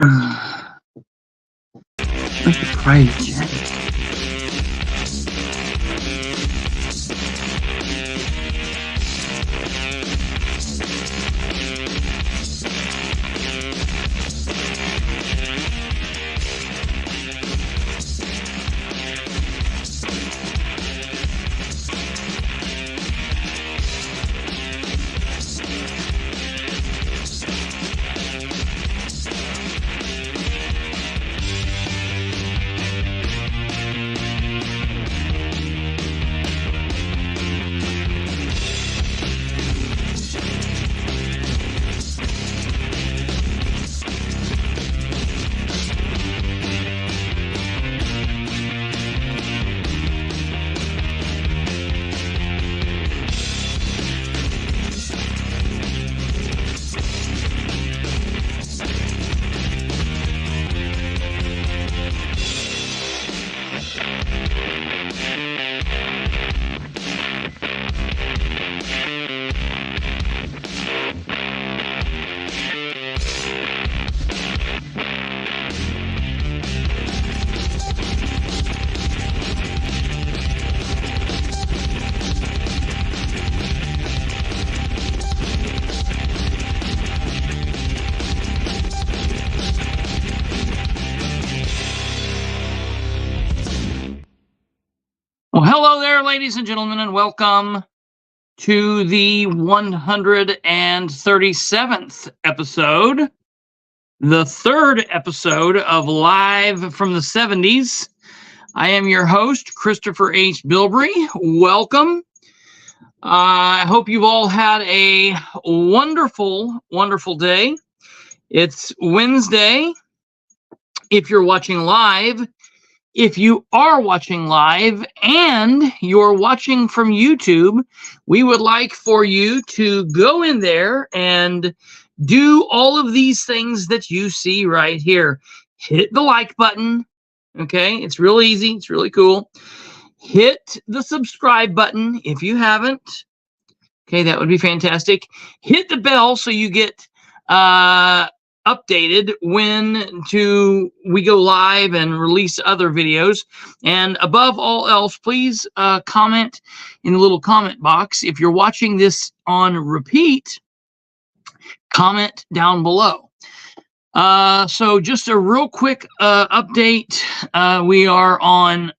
Let's pray, Jack. Well, hello there, ladies and gentlemen, and welcome to the 137th episode, the third episode of Live from the 70s. I am your host, Christopher H. Bilbrey. Welcome. I hope you've all had a wonderful, wonderful day. It's Wednesday. If you're watching live, if you are watching live and you're watching from YouTube, we would like for you to go in there and do all of these things that you see right here. Hit the like button. Okay, it's real easy. It's really cool. Hit the subscribe button if you haven't. Okay, that would be fantastic. Hit the bell so you get updated when we go live and release other videos. And above all else, please comment in the little comment box. If you're watching this on repeat, comment down below. So just a real quick update. We are on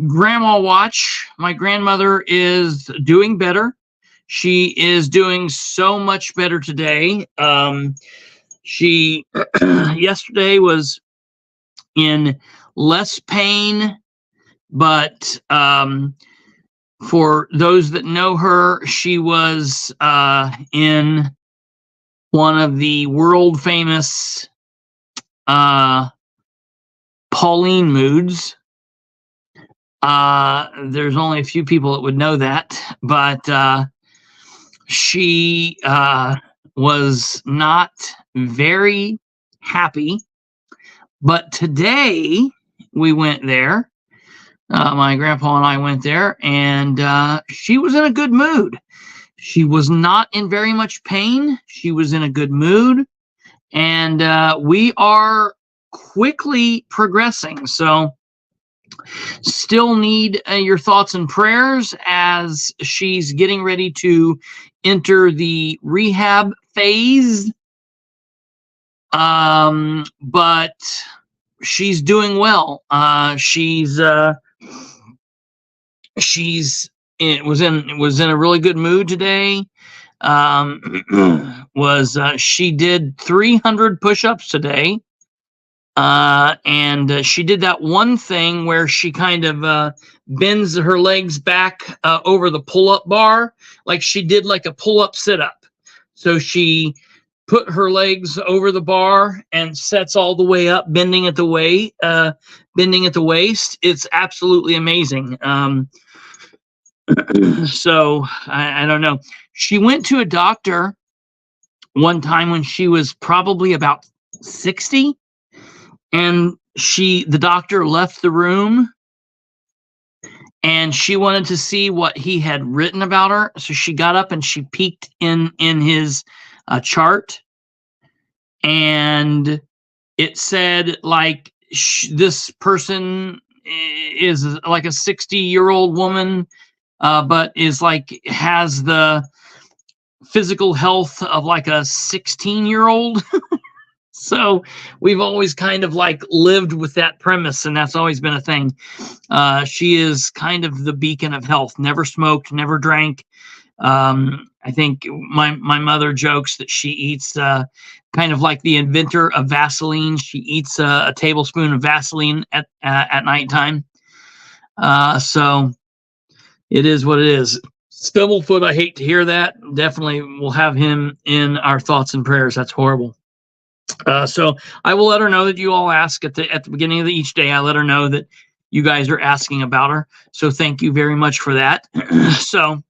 Grandma Watch. My grandmother is doing better. She is doing so much better today. She yesterday was in less pain, but for those that know her, she was in one of the world famous Pauline moods. There's only a few people that would know that, but she was not very happy. But today we went there. My grandpa and I went there, and she was in a good mood. She was not in very much pain. She was in a good mood, and we are quickly progressing. So still need your thoughts and prayers as she's getting ready to enter the rehab phase. But she's doing well. She was in a really good mood today. She did 300 push-ups today. And she did that one thing where she kind of bends her legs back over the pull-up bar, like she did like a pull-up sit-up. So she put her legs over the bar and sets all the way up, bending at the waist. It's absolutely amazing. So I don't know. She went to a doctor one time when she was probably about 60. And the doctor left the room, and she wanted to see what he had written about her. So she got up and she peeked in his chart, and it said like this person is like a 60-year-old woman, but is like has the physical health of like a 16-year-old. So we've always kind of like lived with that premise, and that's always been a thing. She is kind of the beacon of health. Never smoked, never drank. I think my mother jokes that she eats kind of like the inventor of Vaseline. She eats a tablespoon of Vaseline at nighttime. So it is what it is. Stumblefoot, I hate to hear that. Definitely will have him in our thoughts and prayers. That's horrible. So I will let her know that you all ask at the beginning of each day. I let her know that you guys are asking about her. So thank you very much for that. So,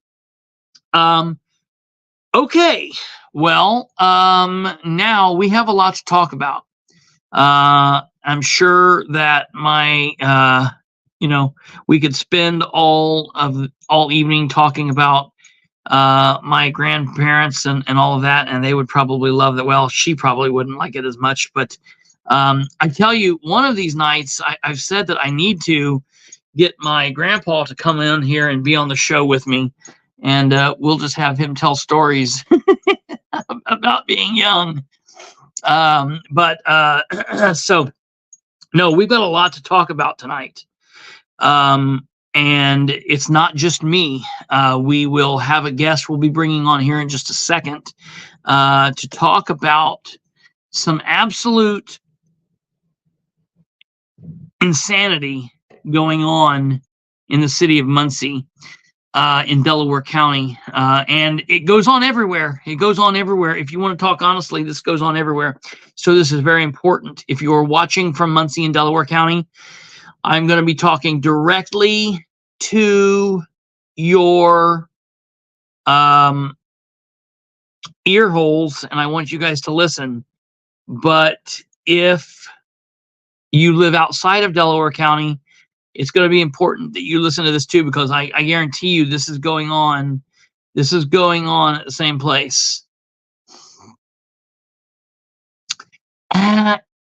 okay. Well, now we have a lot to talk about. I'm sure that we could spend all evening talking about my grandparents and all of that, and they would probably love that. Well, she probably wouldn't like it as much, but I tell you, one of these nights, I've said that I need to get my grandpa to come in here and be on the show with me, and we'll just have him tell stories about being young. So no, we've got a lot to talk about tonight. And it's not just me. We will have a guest we'll be bringing on here in just a second to talk about some absolute insanity going on in the city of Muncie, in Delaware County. And it goes on everywhere. It goes on everywhere. If you want to talk honestly, this goes on everywhere. So this is very important. If you're watching from Muncie in Delaware County, I'm going to be talking directly to your ear holes, and I want you guys to listen. But if you live outside of Delaware County, it's going to be important that you listen to this too, because I guarantee you this is going on. This is going on at the same place.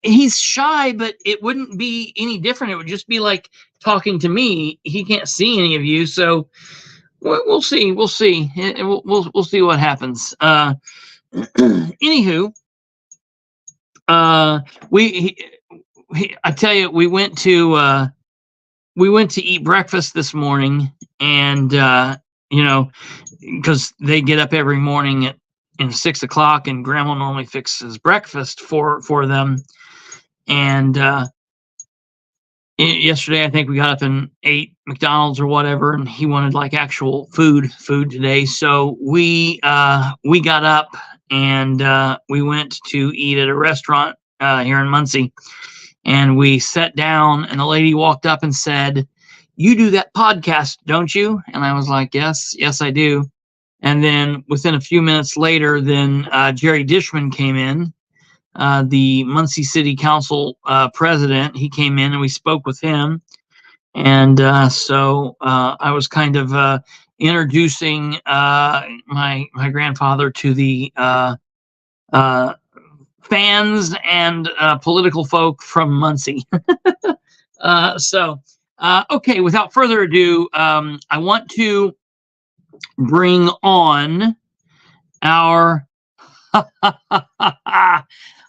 He's shy, but it wouldn't be any different. It would just be like talking to me. He can't see any of you, so we'll see. We'll see. We'll see what happens. Anywho, I tell you, we went to eat breakfast this morning, and because they get up every morning at 6 o'clock, and Grandma normally fixes breakfast for them. And yesterday, I think we got up and ate McDonald's or whatever, and he wanted like actual food today. So we got up and we went to eat at a restaurant here in Muncie, and we sat down, and the lady walked up and said, "You do that podcast, don't you?" And I was like, yes, I do. And then within a few minutes later, then Jerry Dishman came in, the Muncie City Council president. He came in and we spoke with him. And so I was kind of introducing my grandfather to the fans and political folk from Muncie. Okay, without further ado, I want to bring on our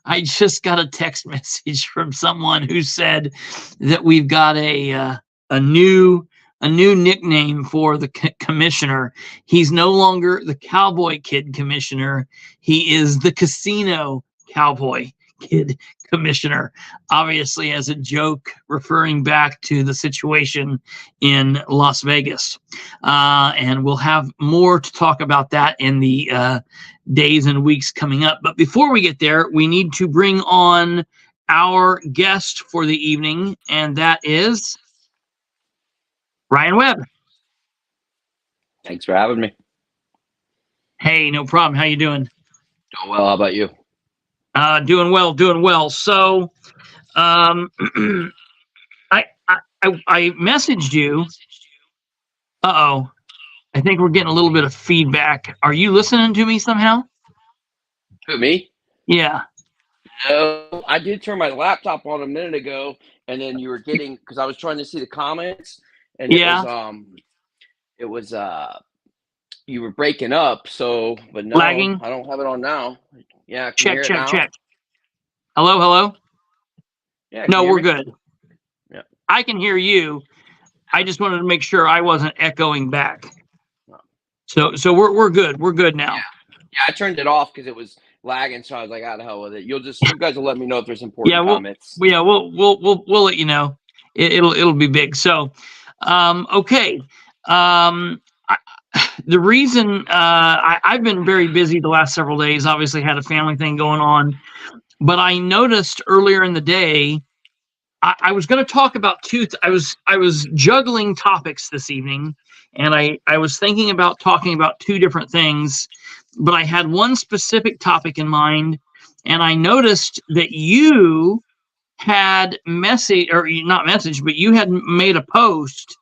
I just got a text message from someone who said that we've got a new nickname for the commissioner. He's no longer the Cowboy Kid commissioner. He is the Casino Cowboy Kid commissioner, obviously as a joke referring back to the situation in Las Vegas. And we'll have more to talk about that in the days and weeks coming up. But before we get there, we need to bring on our guest for the evening, and that is Ryan Webb. Thanks for having me. Hey, no problem. How you doing? Doing well. How about you? Doing well. So, I messaged you. Uh-oh. I think we're getting a little bit of feedback. Are you listening to me somehow? Who, me? Yeah. No, I did turn my laptop on a minute ago, and then you were getting, because I was trying to see the comments, and Yeah, it was you were breaking up. So, but no, lagging. I don't have it on now. Yeah, can you Check, hear it check, now? check. Hello, hello. Yeah, can No, you hear we're me? good. Yeah. I can hear you. I just wanted to make sure I wasn't echoing back. No. So we're good. We're good now. Yeah, I turned it off because it was lagging, so I was like, "Ah, the hell with it." You guys will let me know if there's Yeah, important comments. we'll let you know. It'll be big. So, okay. I, the reason I've been very busy the last several days. Obviously, had a family thing going on, but I noticed earlier in the day I was going to talk about I was juggling topics this evening, and I was thinking about talking about two different things, but I had one specific topic in mind, and I noticed that you had message or not message, but you had made a post,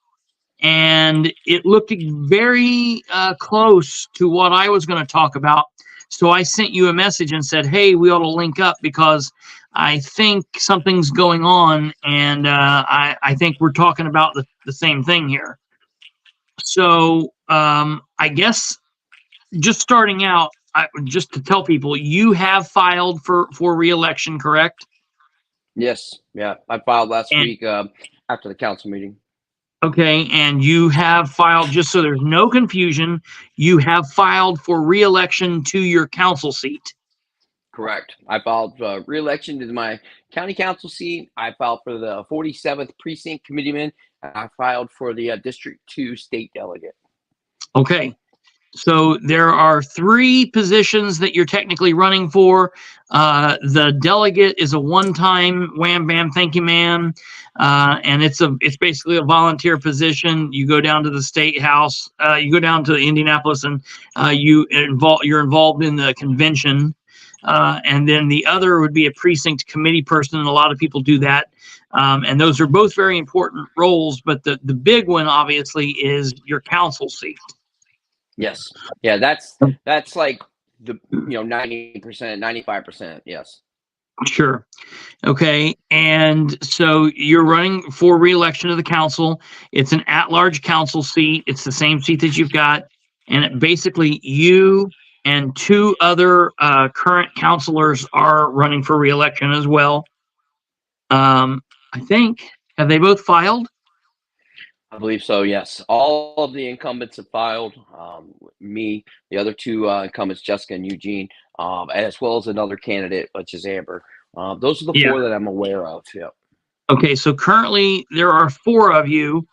and it looked very close to what I was going to talk about. So I sent you a message and said, "Hey, we ought to link up because I think something's going on, and I think we're talking about the same thing here." So I guess just starting out, just to tell people, you have filed for reelection, correct? Yes, yeah, I filed last And week after the council meeting. okay, and you have filed, just so there's no confusion, you have filed for reelection to your council seat. Correct. I filed re-election to my county council seat. I filed for the 47th precinct committeeman, and I filed for the District 2 state delegate. Okay, so there are three positions that you're technically running for. The delegate is a one-time wham bam thank you ma'am, and it's basically a volunteer position. You go down to the state house, you go down to Indianapolis, and you're involved in the convention. And then the other would be a precinct committee person, and a lot of people do that. And those are both very important roles, but the big one obviously is your council seat. Yes. Yeah, that's like the 90%, 95%. Yes. Sure. Okay. And so you're running for reelection to the council. It's an at-large council seat. It's the same seat that you've got. And basically, you and two other current councilors are running for reelection as well. I think. Have they both filed? I believe so. Yes. All of the incumbents have filed. Me, the other two incumbents, Jessica and Eugene, as well as another candidate, which is Amber. Those are the Yeah. four that I'm aware of. Yeah. Okay. So currently, there are four of you.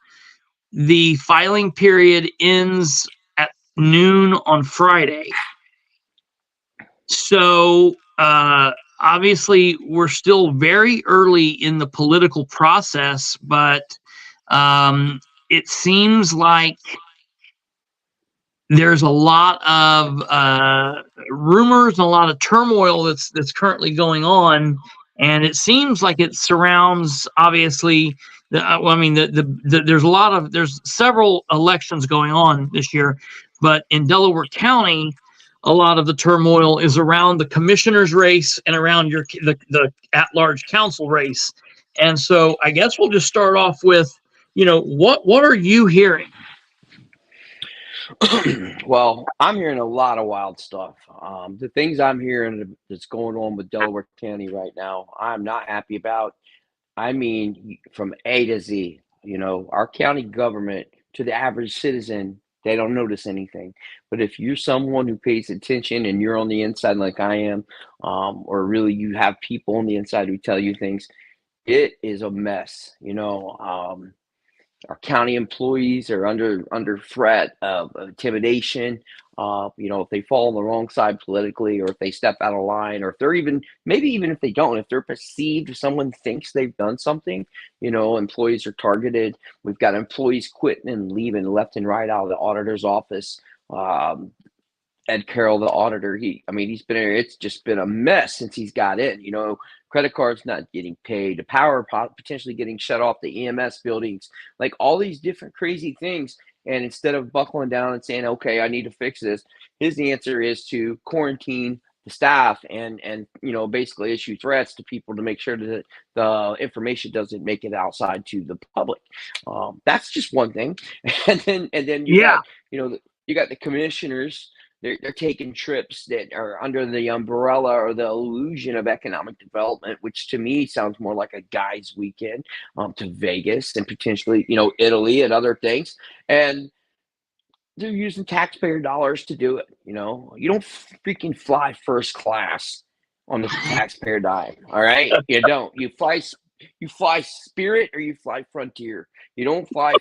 The filing period ends at noon on Friday. So obviously, we're still very early in the political process, but it seems like there's a lot of rumors and a lot of turmoil that's currently going on, and it seems like it surrounds obviously. I mean, there's several elections going on this year, but in Delaware County, a lot of the turmoil is around the commissioner's race and around the at-large council race. And so I guess we'll just start off with, what are you hearing? Well, I'm hearing a lot of wild stuff. The things I'm hearing that's going on with Delaware County right now, I'm not happy about. I mean, from A to Z, our county government to the average citizen, they don't notice anything. But if you're someone who pays attention and you're on the inside like I am, or really you have people on the inside who tell you things, it is a mess. Our county employees are under threat of intimidation. If they fall on the wrong side politically, or if they step out of line, or if they're maybe even if they don't, if they're perceived, if someone thinks they've done something, employees are targeted. We've got employees quitting and leaving left and right out of the auditor's office. Ed Carroll, the auditor, he's been here. It's just been a mess since he's got in. Credit cards not getting paid, the power potentially getting shut off, the EMS buildings, like all these different crazy things. And instead of buckling down and saying, okay, I need to fix this, his answer is to quarantine the staff and basically issue threats to people to make sure that the information doesn't make it outside to the public. That's just one thing. And then you Yeah. got you got the commissioners. They're taking trips that are under the umbrella or the illusion of economic development, which to me sounds more like a guy's weekend, to Vegas and potentially Italy and other things. And they're using taxpayer dollars to do it. You don't freaking fly first class on the taxpayer dime. All right, you don't. You fly Spirit or you fly Frontier. You don't fly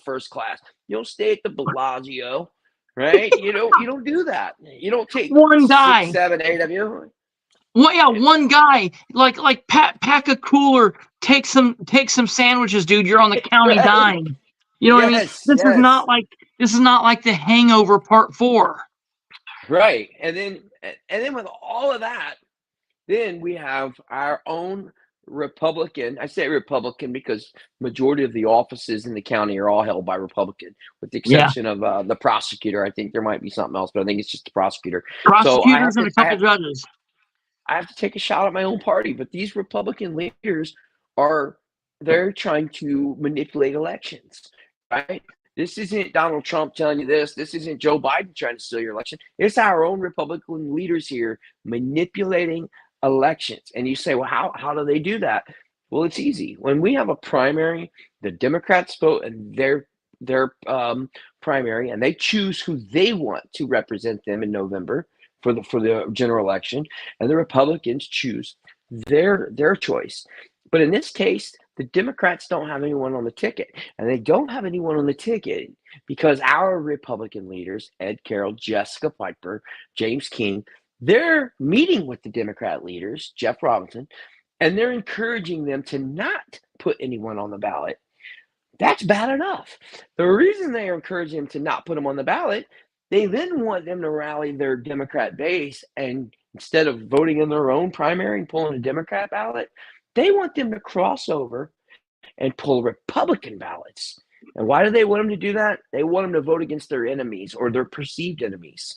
first class. You don't stay at the Bellagio, right? You don't do that. You don't take One guy. 6, 7, 8 of you. Well, yeah, one guy, like pack a cooler, take some sandwiches, dude. You're on the county Right. dime. You know what I mean? Yes, This yes. is not like The Hangover Part 4. Right. And then with all of that, then we have our own Republican. I say Republican because majority of the offices in the county are all held by Republican, with the Yeah. exception of the prosecutor. I think there might be something else, but I think it's just the prosecutor. Prosecutors and a couple judges. I have to take a shot at my own party, but these Republican leaders they're trying to manipulate elections, right? This isn't Donald Trump telling you this. This isn't Joe Biden trying to steal your election. It's our own Republican leaders here manipulating elections. And you say, well, how do they do that? Well, it's easy. When we have a primary, the Democrats vote in their primary, and they choose who they want to represent them in November for the general election, and the Republicans choose their choice. But in this case, the Democrats don't have anyone on the ticket, and they don't have anyone on the ticket because our Republican leaders, Ed Carroll, Jessica Piper, James King, they're meeting with the Democrat leaders, Jeff Robinson, and they're encouraging them to not put anyone on the ballot. That's bad enough. The reason they are encouraging them to not put them on the ballot, they then want them to rally their Democrat base, and instead of voting in their own primary and pulling a Democrat ballot, they want them to cross over and pull Republican ballots. And why do they want them to do that? They want them to vote against their enemies or their perceived enemies.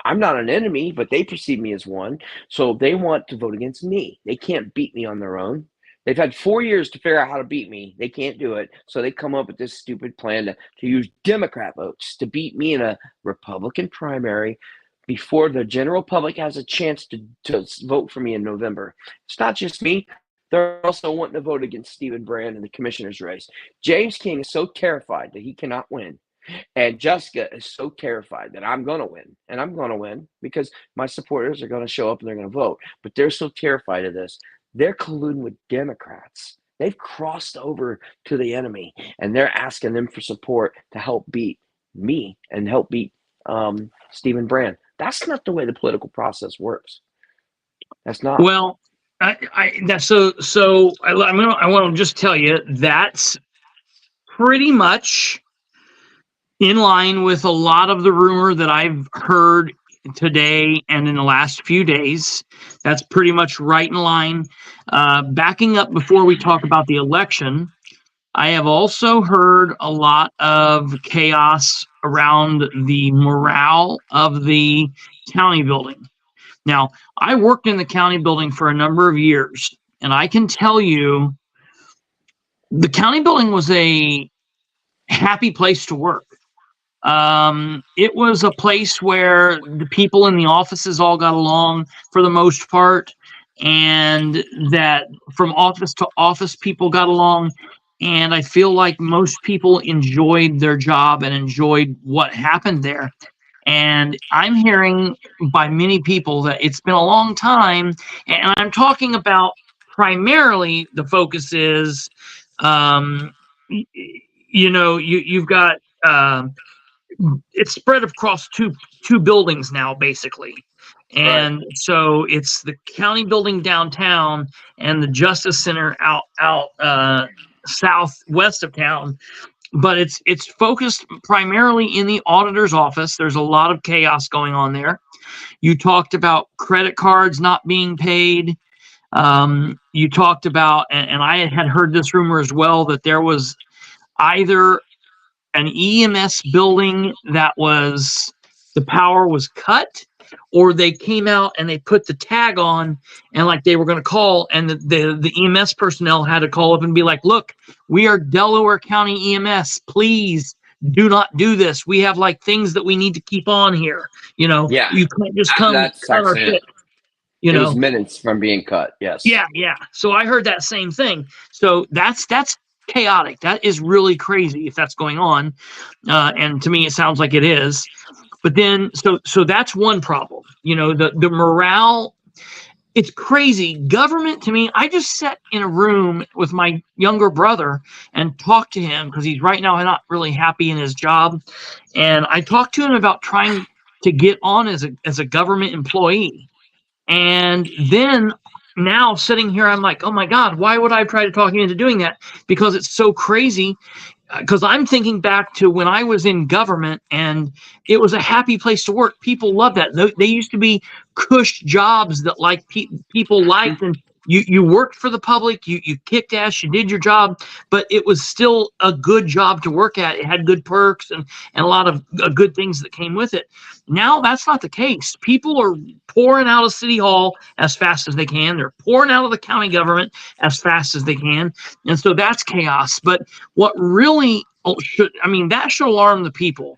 I'm not an enemy, but they perceive me as one. So they want to vote against me. They can't beat me on their own. They've had 4 years to figure out how to beat me. They can't do it. So they come up with this stupid plan to use Democrat votes to beat me in a Republican primary before the general public has a chance to vote for me in November. It's not just me. They're also wanting to vote against Stephen Brand in the commissioner's race. James King is so terrified that he cannot win. And Jessica is so terrified that I'm going to win. And I'm going to win because my supporters are going to show up and they're going to vote. But they're so terrified of this. They're colluding with Democrats. They've crossed over to the enemy, and they're asking them for support to help beat me and help beat Stephen Brand. That's not the way the political process works. That's not. Well, I want to just tell you that's pretty much in line with a lot of the rumor that I've heard today and in the last few days. That's pretty much right in line. Backing up before we talk about the election, I have also heard a lot of chaos around the morale of the county building. Now, I worked in the county building for a number of years, and I can tell you the county building was a happy place to work. It was a place where the people in the offices all got along for the most part, and that from office to office people got along. And I feel like most people enjoyed their job and enjoyed what happened there. And I'm hearing by many people that it's been a long time, and I'm talking about primarily the focus is, you've got it's spread across two buildings now, basically. And right. So it's the county building downtown and the Justice Center out southwest of town. But it's focused primarily in the auditor's office. There's a lot of chaos going on there. You talked about credit cards not being paid. You talked about, and I had heard this rumor as well, that there was either an EMS building that the power was cut, or they came out and they put the tag on and like they were going to call, and the EMS personnel had to call up and be like, look, we are Delaware County EMS, please do not do this. We have like things that we need to keep on here. You know, Yeah. you can't just come That's cut our actually shit. it. You It know, was minutes from being cut. Yes. yeah. So I heard that same thing. So that's chaotic. That is really crazy if that's going on. And to me, it sounds like it is. But then, so that's one problem. You know, the morale. It's crazy. Government, to me, I just sat in a room with my younger brother and talked to him because he's right now not really happy in his job. And I talked to him about trying to get on as a government employee. And then now sitting here, I'm like, oh my God, why would I try to talk him into doing that? Because it's so crazy. Because I'm thinking back to when I was in government and it was a happy place to work. People loved that. They used to be cush jobs that like people liked, and you worked for the public. You kicked ass. You did your job, but it was still a good job to work at. It had good perks and a lot of good things that came with it. Now that's not the case. People are pouring out of City Hall as fast as they can. They're pouring out of the county government as fast as they can, and so that's chaos. But what really should, I mean, that should alarm the people.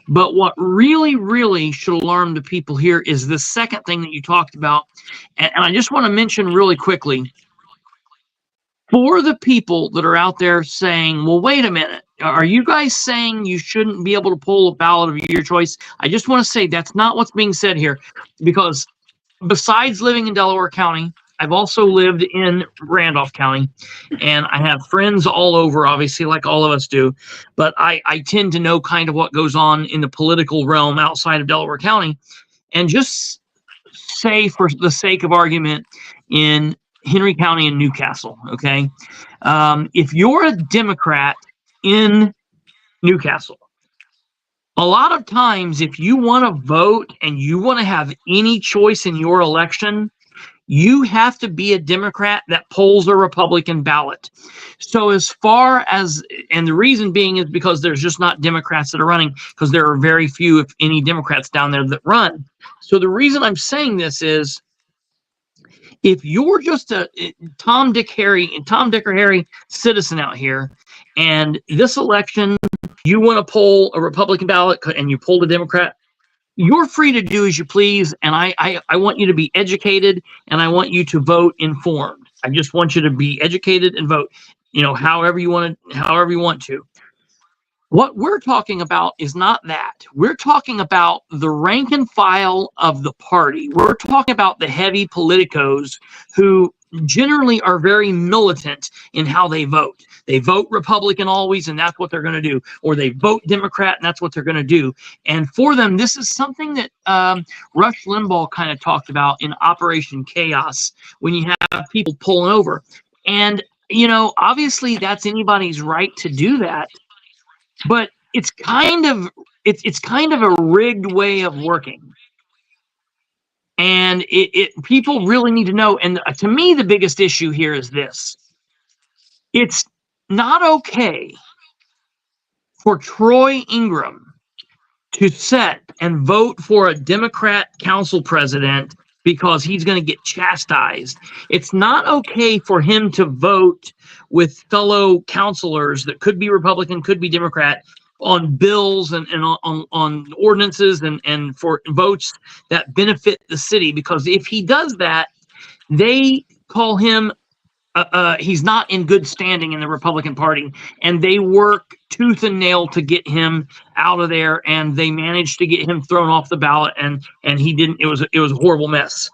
But what really, really should alarm the people here is the second thing that you talked about. And I just want to mention really quickly, for the people that are out there saying, well, wait a minute, are you guys saying you shouldn't be able to pull a ballot of your choice? I just want to say that's not what's being said here, because besides living in Delaware County, I've also lived in Randolph County, and I have friends all over, obviously, like all of us do. But I tend to know kind of what goes on in the political realm outside of Delaware County. And just say, for the sake of argument, in Henry County and Newcastle, okay? If you're a Democrat in Newcastle, a lot of times, if you want to vote and you want to have any choice in your election, you have to be a Democrat that polls a Republican ballot. So as far as, and the reason being is because there's just not Democrats that are running, because there are very few, if any, Democrats down there that run. So the reason I'm saying this is, if you're just a Tom, Dick, or Harry citizen out here, and this election, you want to poll a Republican ballot and you poll a Democrat, you're free to do as you please, and I want you to be educated, and I want you to vote informed. I just want you to be educated and vote, you know, however you want to. What we're talking about is not that. We're talking about the rank and file of the party. We're talking about the heavy politicos who generally are very militant in how they vote. They vote Republican always, and that's what they're going to do. Or they vote Democrat, and that's what they're going to do. And for them, this is something that Rush Limbaugh kind of talked about in Operation Chaos, when you have people pulling over. And, you know, obviously that's anybody's right to do that. But it's kind of a rigged way of working. And people really need to know. And to me, the biggest issue here is this. It's not okay for Troy Ingram to set and vote for a Democrat council president because he's going to get chastised. It's not okay for him to vote with fellow councilors that could be Republican, could be Democrat, on bills and on ordinances and for votes that benefit the city. Because if he does that, they call him he's not in good standing in the Republican Party, and they work tooth and nail to get him out of there, and they managed to get him thrown off the ballot, and he didn't. It was a horrible mess.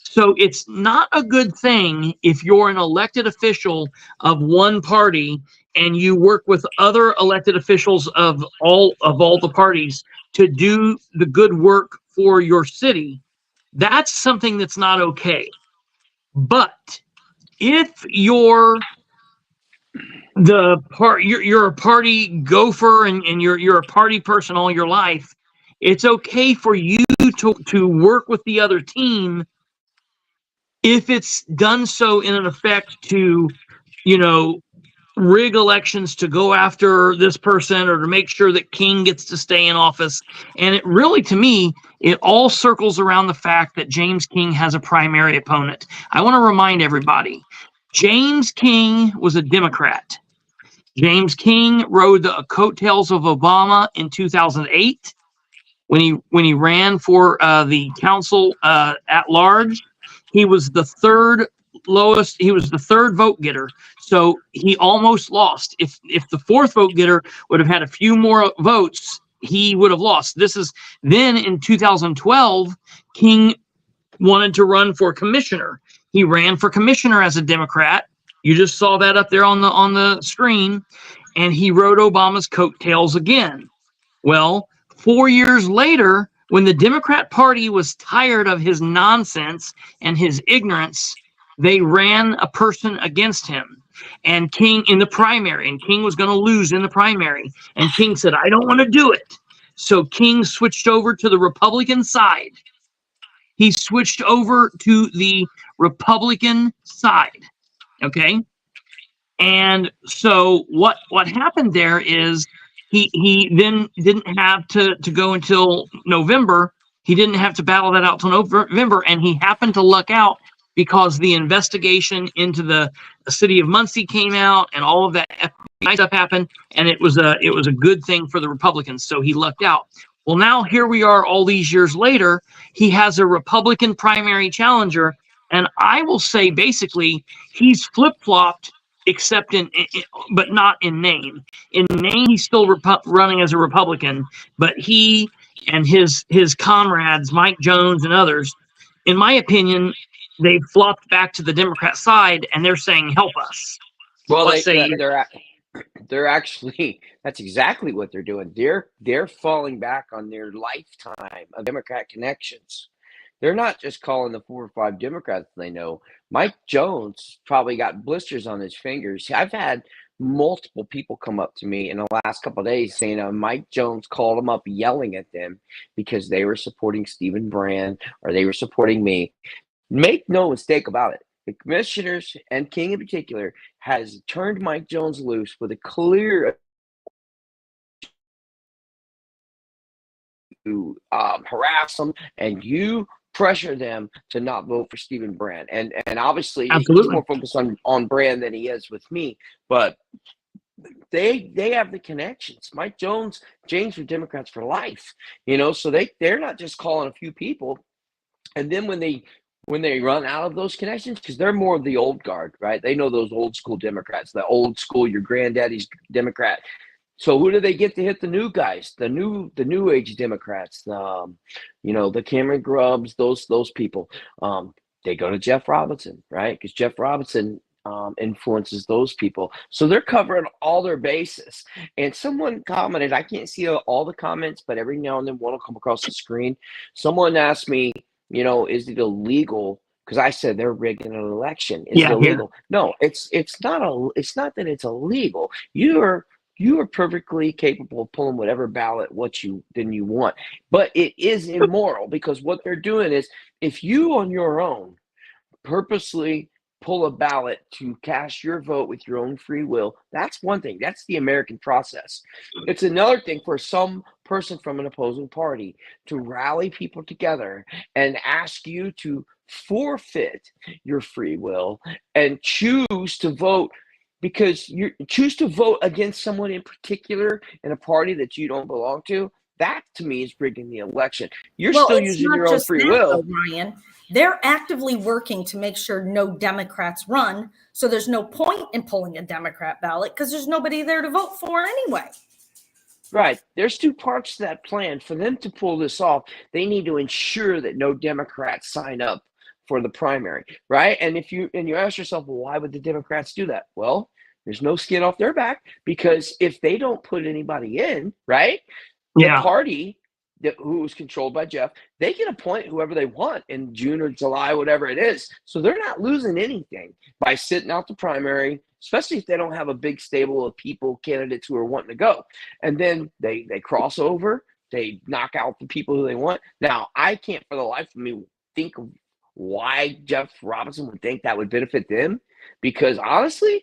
So it's not a good thing if you're an elected official of one party and you work with other elected officials of all the parties to do the good work for your city. That's something that's not okay. But if you're you're a party gopher and you're a party person all your life, it's okay for you to work with the other team if it's done so in an effect to, you know, rig elections to go after this person or to make sure that King gets to stay in office. And it really, to me, it all circles around the fact that James King has a primary opponent. I want to remind everybody, James King was a Democrat. James King rode the coattails of Obama in 2008 when he ran for the council at large. He was the third lowest. He was the third vote getter, so he almost lost. If the fourth vote getter would have had a few more votes, he would have lost. This is then in 2012, King wanted to run for commissioner. He ran for commissioner as a Democrat. You just saw that up there on the screen, and he rode Obama's coattails again. Well, 4 years later, when the Democrat Party was tired of his nonsense and his ignorance, they ran a person against him, and King in the primary, and King was going to lose in the primary, and King said, "I don't want to do it." So King switched over to the Republican side. He switched over to the Republican side. Okay. And so what happened there is he then didn't have to go until November. He didn't have to battle that out till November, and he happened to luck out because the investigation into the city of Muncie came out, and all of that FBI stuff happened, and it was a good thing for the Republicans. So he lucked out. Well, now here we are, all these years later. He has a Republican primary challenger, and I will say basically he's flip-flopped, except but not in name. In name, he's still running as a Republican, but he and his comrades, Mike Jones and others, in my opinion, they've flopped back to the Democrat side, and they're saying, "Help us." Well, they're actually, that's exactly what they're doing. They're falling back on their lifetime of Democrat connections. They're not just calling the 4 or 5 Democrats they know. Mike Jones probably got blisters on his fingers. I've had multiple people come up to me in the last couple of days saying Mike Jones called them up yelling at them because they were supporting Stephen Brand or they were supporting me. Make no mistake about it. The commissioners, and King in particular, has turned Mike Jones loose with a clear harass them, and you pressure them to not vote for Stephen Brand. And obviously Absolutely. he's more focused on Brand than he is with me. But they have the connections. Mike Jones, James are Democrats for life. So they're not just calling a few people. And then when they run out of those connections, because they're more of the old guard, right? They know those old school Democrats, the old school, your granddaddy's Democrat. So who do they get to hit the new guys, the new age Democrats, the Cameron Grubbs, those people. They go to Jeff Robinson, right? Because Jeff Robinson influences those people. So they're covering all their bases. And someone commented, I can't see all the comments, but every now and then one will come across the screen. Someone asked me, is it illegal? Because I said they're rigging an election. Is it illegal? No, it's not that it's illegal. You are perfectly capable of pulling whatever ballot you want. But it is immoral, because what they're doing is, if you on your own purposely pull a ballot to cast your vote with your own free will, that's one thing. That's the American process. It's another thing for some person from an opposing party to rally people together and ask you to forfeit your free will and choose to vote, because you choose to vote against someone in particular in a party that you don't belong to. That, to me, is rigging the election. You're still using your own free will. Ryan. They're actively working to make sure no Democrats run. So there's no point in pulling a Democrat ballot, because there's nobody there to vote for anyway. Right. There's 2 parts to that plan. For them to pull this off, they need to ensure that no Democrats sign up for the primary, right? And you ask yourself, well, why would the Democrats do that? Well, there's no skin off their back, because if they don't put anybody in, right, the party who is controlled by Jeff, they can appoint whoever they want in June or July, whatever it is. So they're not losing anything by sitting out the primary, especially if they don't have a big stable of candidates who are wanting to go. And then they cross over, they knock out the people who they want. Now, I can't for the life of me think of why Jeff Robinson would think that would benefit them, because honestly,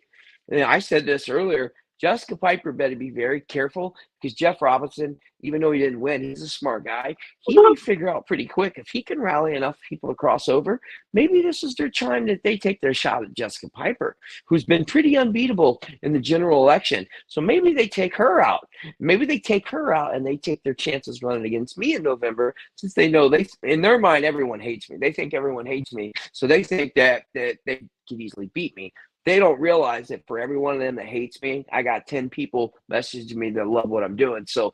And I said this earlier, Jessica Piper better be very careful because Jeff Robinson, even though he didn't win, he's a smart guy. He may figure out pretty quick if he can rally enough people to cross over. Maybe this is their time that they take their shot at Jessica Piper, who's been pretty unbeatable in the general election. So maybe they take her out. Maybe they take her out and they take their chances running against me in November, since they know in their mind, everyone hates me. They think everyone hates me. So they think that they could easily beat me. They don't realize that for every one of them that hates me, I got 10 people messaging me that love what I'm doing. So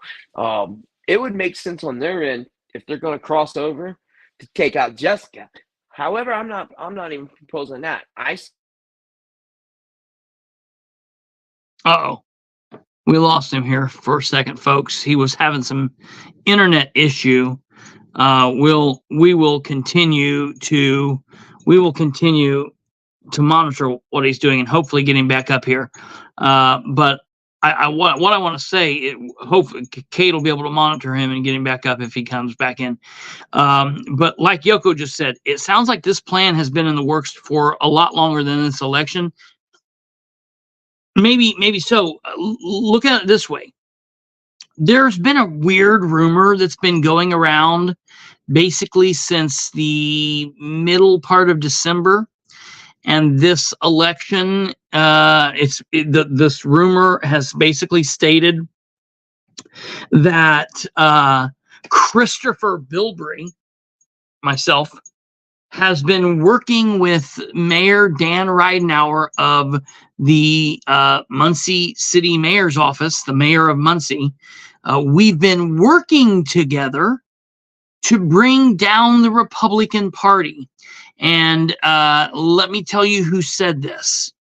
it would make sense on their end if they're going to cross over to take out Jessica. However, I'm not even proposing that. Uh-oh. We lost him here for a second, folks. He was having some internet issue. We will continue to monitor what he's doing and hopefully get him back up here. But what I want to say, hopefully Kate will be able to monitor him and get him back up if he comes back in. But like Yoko just said, it sounds like this plan has been in the works for a lot longer than this election. Maybe so. Look at it this way. There's been a weird rumor that's been going around basically since the middle part of December. And this election, this rumor has basically stated that Christopher Bilbrey, myself, has been working with Mayor Dan Ridenour of the Muncie City Mayor's Office, the mayor of Muncie. We've been working together to bring down the Republican Party. And let me tell you who said this.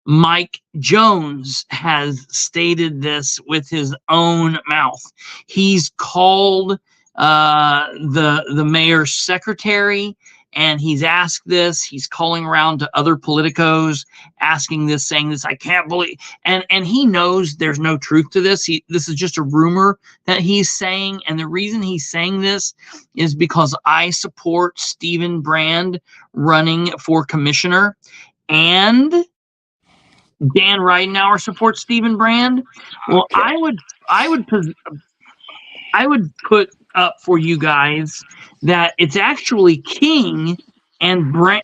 Mike Jones has stated this with his own mouth. He's called the mayor's secretary, and he's asked this. He's calling around to other politicos, asking this, saying this. I can't believe, and he knows there's no truth to this. This is just a rumor that he's saying, and the reason he's saying this is because I support Stephen Brand running for commissioner, and Dan Ridenour supports Stephen Brand. Well, okay. I would put up for you guys that it's actually King and Mike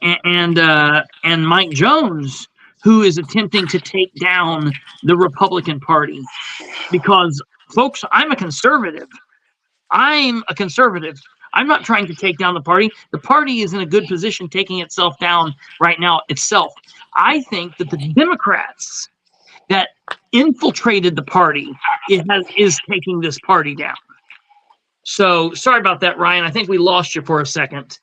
Jones who is attempting to take down the Republican Party. Because, folks, I'm a conservative. I'm not trying to take down the party. The party is in a good position taking itself down right now itself. I think that the Democrats that infiltrated the party is taking this party down. So sorry about that, Ryan. I think we lost you for a second.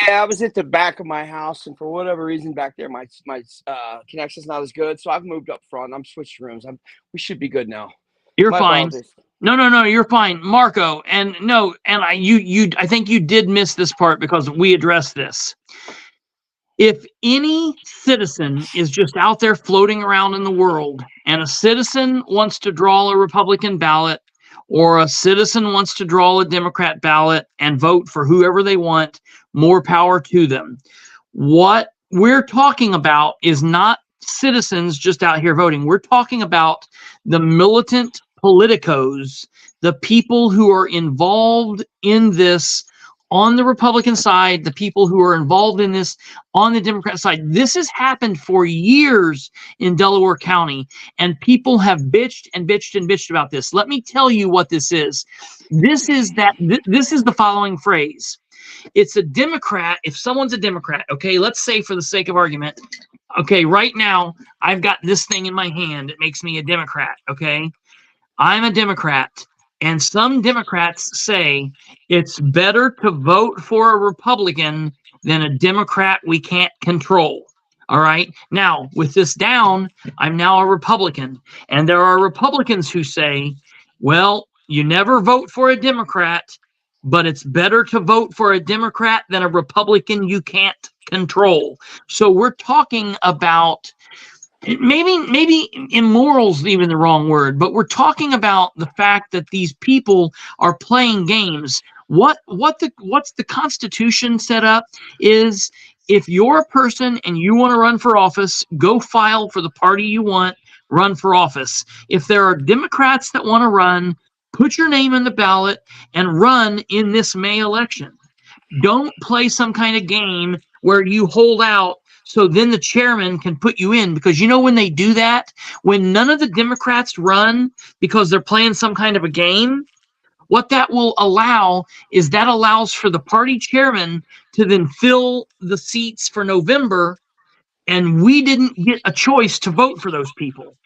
Yeah, I was at the back of my house, and for whatever reason back there, my connection's not as good. So I've moved up front. I'm switched rooms. We should be good now. You're fine. Apologies. No, you're fine, Marco. And I think you did miss this part because we addressed this. If any citizen is just out there floating around in the world, and a citizen wants to draw a Republican ballot, or a citizen wants to draw a Democrat ballot and vote for whoever they want, more power to them. What we're talking about is not citizens just out here voting. We're talking about the militant politicos, the people who are involved in this on the Republican side, the people who are involved in this on the Democrat side. This has happened for years in Delaware County, and people have bitched and bitched and bitched about this. Let me tell you what this is. This is the following phrase. It's a Democrat. If someone's a Democrat, okay, let's say for the sake of argument, okay, right now I've got this thing in my hand. It makes me a Democrat, okay? I'm a Democrat. And some Democrats say it's better to vote for a Republican than a Democrat we can't control. All right. Now, with this down, I'm now a Republican. And there are Republicans who say, well, you never vote for a Democrat, but it's better to vote for a Democrat than a Republican you can't control. So we're talking about maybe immoral's even the wrong word, but we're talking about the fact that these people are playing games. What's the Constitution set up is If you're a person and you want to run for office, go file for the party you want, run for office. If there are Democrats that want to run, put your name in the ballot and run in this May election. Don't play some kind of game where you hold out so then the chairman can put you in, because you know when they do that, when none of the Democrats run because they're playing some kind of a game, what that will allow is that allows for the party chairman to then fill the seats for November, and we didn't get a choice to vote for those people.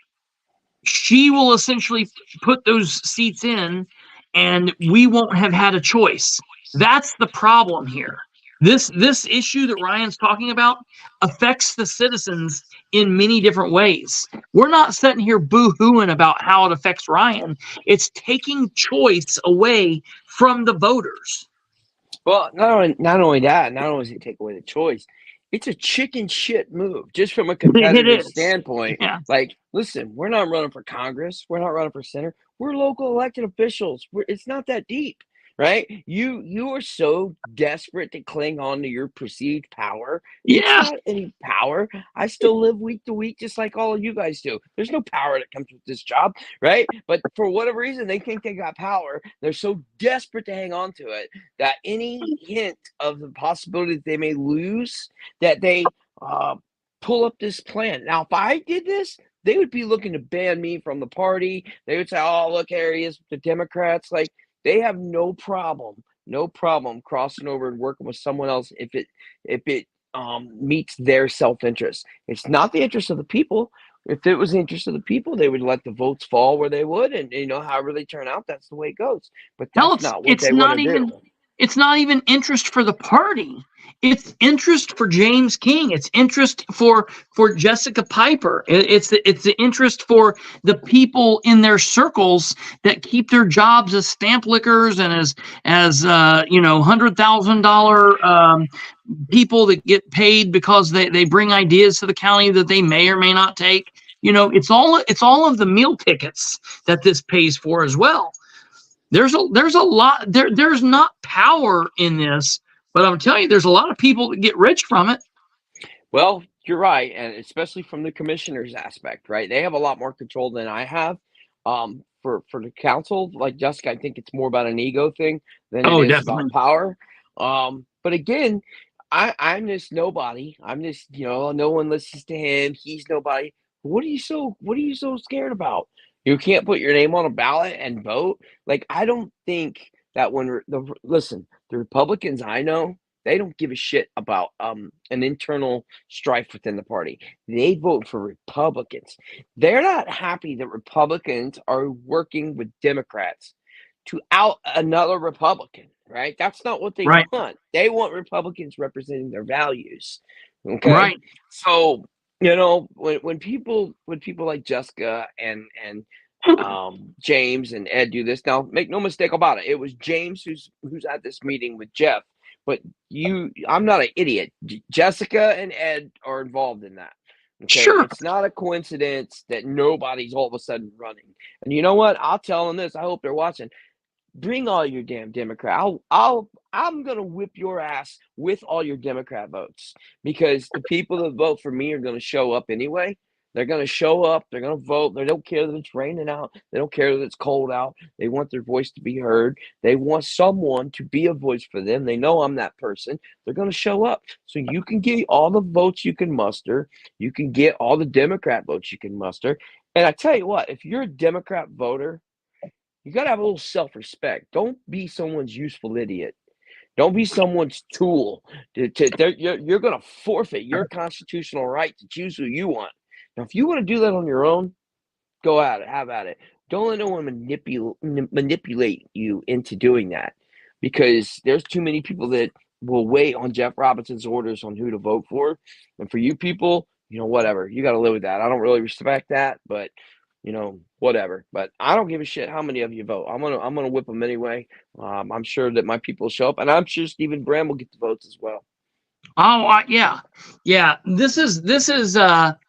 She will essentially put those seats in, and we won't have had a choice. That's the problem here. This issue that Ryan's talking about affects the citizens in many different ways. We're not sitting here boo-hooing about how it affects Ryan. It's taking choice away from the voters. Well, not only that, not only does it take away the choice, it's a chicken shit move just from a competitive standpoint. Yeah. Like, listen, we're not running for Congress. We're not running for Senate. We're local elected officials. It's not that deep. Right? You are so desperate to cling on to your perceived power. Yeah. It's not any power. I still live week to week just like all of you guys do. There's no power that comes with this job, right? But for whatever reason, they think they got power. They're so desperate to hang on to it that any hint of the possibility that they may lose, that they pull up this plan. Now, if I did this, they would be looking to ban me from the party. They would say, oh, look, here he is with the Democrats. Like, they have no problem crossing over and working with someone else if it meets their self-interest. It's not the interest of the people. If it was the interest of the people, they would let the votes fall where they would, and however they turn out, that's the way it goes. But that's not what they want to do. It's not even interest for the party. It's interest for James King. It's interest for Jessica Piper. It's the interest for the people in their circles that keep their jobs as stamp lickers and as $100,000 people that get paid because they bring ideas to the county that they may or may not take. It's all of the meal tickets that this pays for as well. There's a lot there's not power in this, but I'm telling you, there's a lot of people that get rich from it. Well, you're right, and especially from the commissioner's aspect, right? They have a lot more control than I have. For the council, like Jessica, I think it's more about an ego thing than it is about power. But again, I'm this nobody. I'm this, no one listens to him. He's nobody. What are you so scared about? You can't put your name on a ballot and vote. Like, I don't think that the Republicans I know, they don't give a shit about an internal strife within the party. They vote for Republicans. They're not happy that Republicans are working with Democrats to out another Republican, right? That's not what they want. They want Republicans representing their values. Okay. Right. So, when people like Jessica and James and Ed do this, now make no mistake about it. It was James who's at this meeting with Jeff, but I'm not an idiot. Jessica and Ed are involved in that. Okay? Sure. It's not a coincidence that nobody's all of a sudden running. And you know what? I'll tell them this. I hope they're watching. Bring all your damn Democrat. I'm gonna whip your ass with all your Democrat votes, because the people that vote for me are gonna show up anyway. They're gonna show up. They're gonna vote. They don't care that it's raining out. They don't care that it's cold out. They want their voice to be heard. They want someone to be a voice for them. They know I'm that person. They're gonna show up. So you can get all the votes you can muster. You can get all the Democrat votes you can muster. And I tell you what, if you're a Democrat voter, you got to have a little self-respect. Don't be someone's useful idiot. Don't be someone's tool. You're going to forfeit your constitutional right to choose who you want. Now, if you want to do that on your own, go at it. Have at it. Don't let no one manipulate you into doing that, because there's too many people that will wait on Jeff Robinson's orders on who to vote for. And for you people, whatever. You got to live with that. I don't really respect that, but whatever. But I don't give a shit how many of you vote. I'm gonna whip them anyway. I'm sure that my people will show up, and I'm sure Stephen Brand will get the votes as well. Oh, yeah. This is a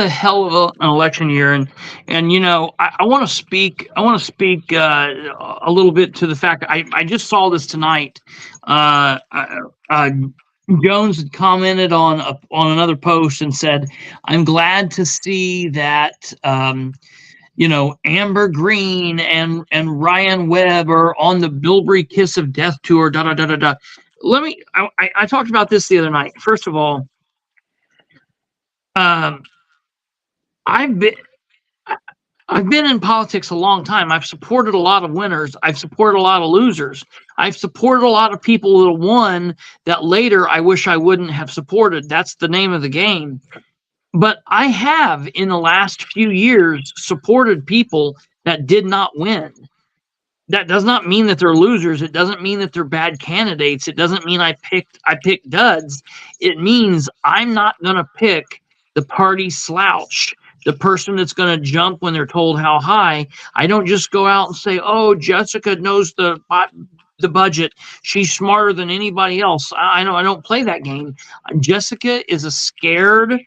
hell of an election year, and I want to speak. I want to speak a little bit to the fact that I just saw this tonight. Jones had commented on another post and said, "I'm glad to see that Amber Green and Ryan Webb are on the Bilbrey Kiss of Death tour." Da da da da da. I talked about this the other night. First of all, I've been in politics a long time. I've supported a lot of winners. I've supported a lot of losers. I've supported a lot of people that won that later I wish I wouldn't have supported. That's the name of the game. But I have, in the last few years, supported people that did not win. That does not mean that they're losers. It doesn't mean that they're bad candidates. It doesn't mean I picked duds. It means I'm not going to pick the party slouch, the person that's going to jump when they're told how high. I don't just go out and say, "Oh, Jessica knows the budget. She's smarter than anybody else." I don't play that game. Jessica is a scared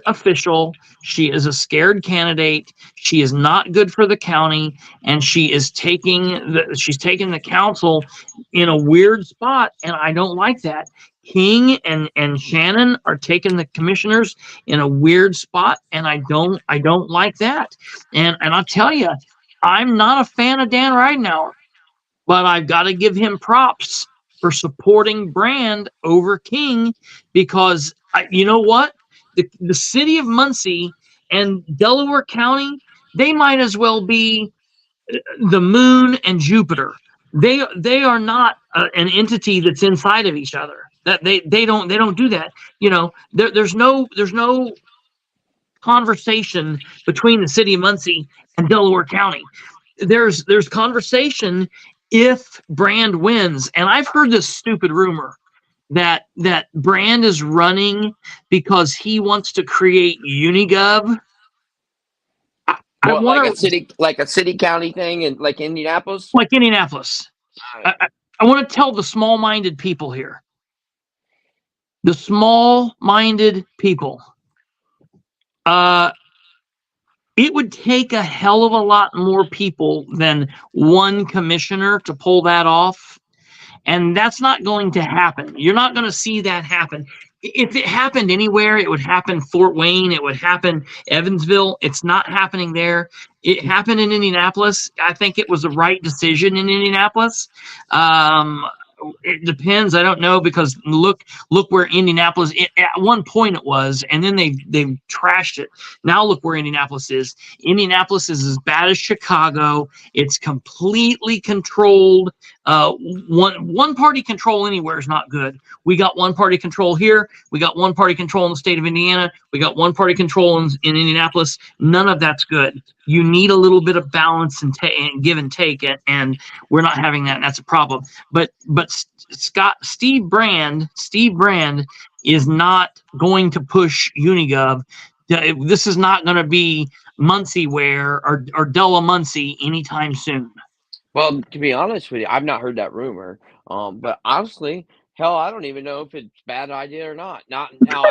official. She is a scared candidate. She is not good for the county, and she's taking the council in a weird spot, and I don't like that. King and Shannon are taking the commissioners in a weird spot, and I don't like that. And I'll tell you, I'm not a fan of Dan Ridenhour, but I've got to give him props for supporting Brand over King, because you know what? The city of Muncie and Delaware County, they might as well be the moon and Jupiter. They are not an entity that's inside of each other. That they don't do that. There's no conversation between the city of Muncie and Delaware County. There's conversation if Brand wins. And I've heard this stupid rumor that Brand is running because he wants to create Unigov. Like a city county thing, and like Indianapolis. Like Indianapolis. I want to tell the small-minded people here. The small-minded people. It would take a hell of a lot more people than one commissioner to pull that off. And that's not going to happen. You're not going to see that happen. If it happened anywhere, it would happen Fort Wayne. It would happen Evansville. It's not happening there. It happened in Indianapolis. I think it was the right decision in Indianapolis. It depends. I don't know, because look where Indianapolis at one point it was, and then they trashed it. Now look where Indianapolis is. Indianapolis is as bad as Chicago. It's completely controlled. One party control anywhere is not good. We got one party control here. We got one party control in the state of Indiana. We got one party control in Indianapolis. None of that's good. You need a little bit of balance and give and take, and we're not having that, and that's a problem. But Steve Brand is not going to push Unigov. This is not going to be Muncieware or Della Muncie anytime soon. Well, to be honest with you, I've not heard that rumor. But honestly, hell, I don't even know if it's a bad idea or not. Not now.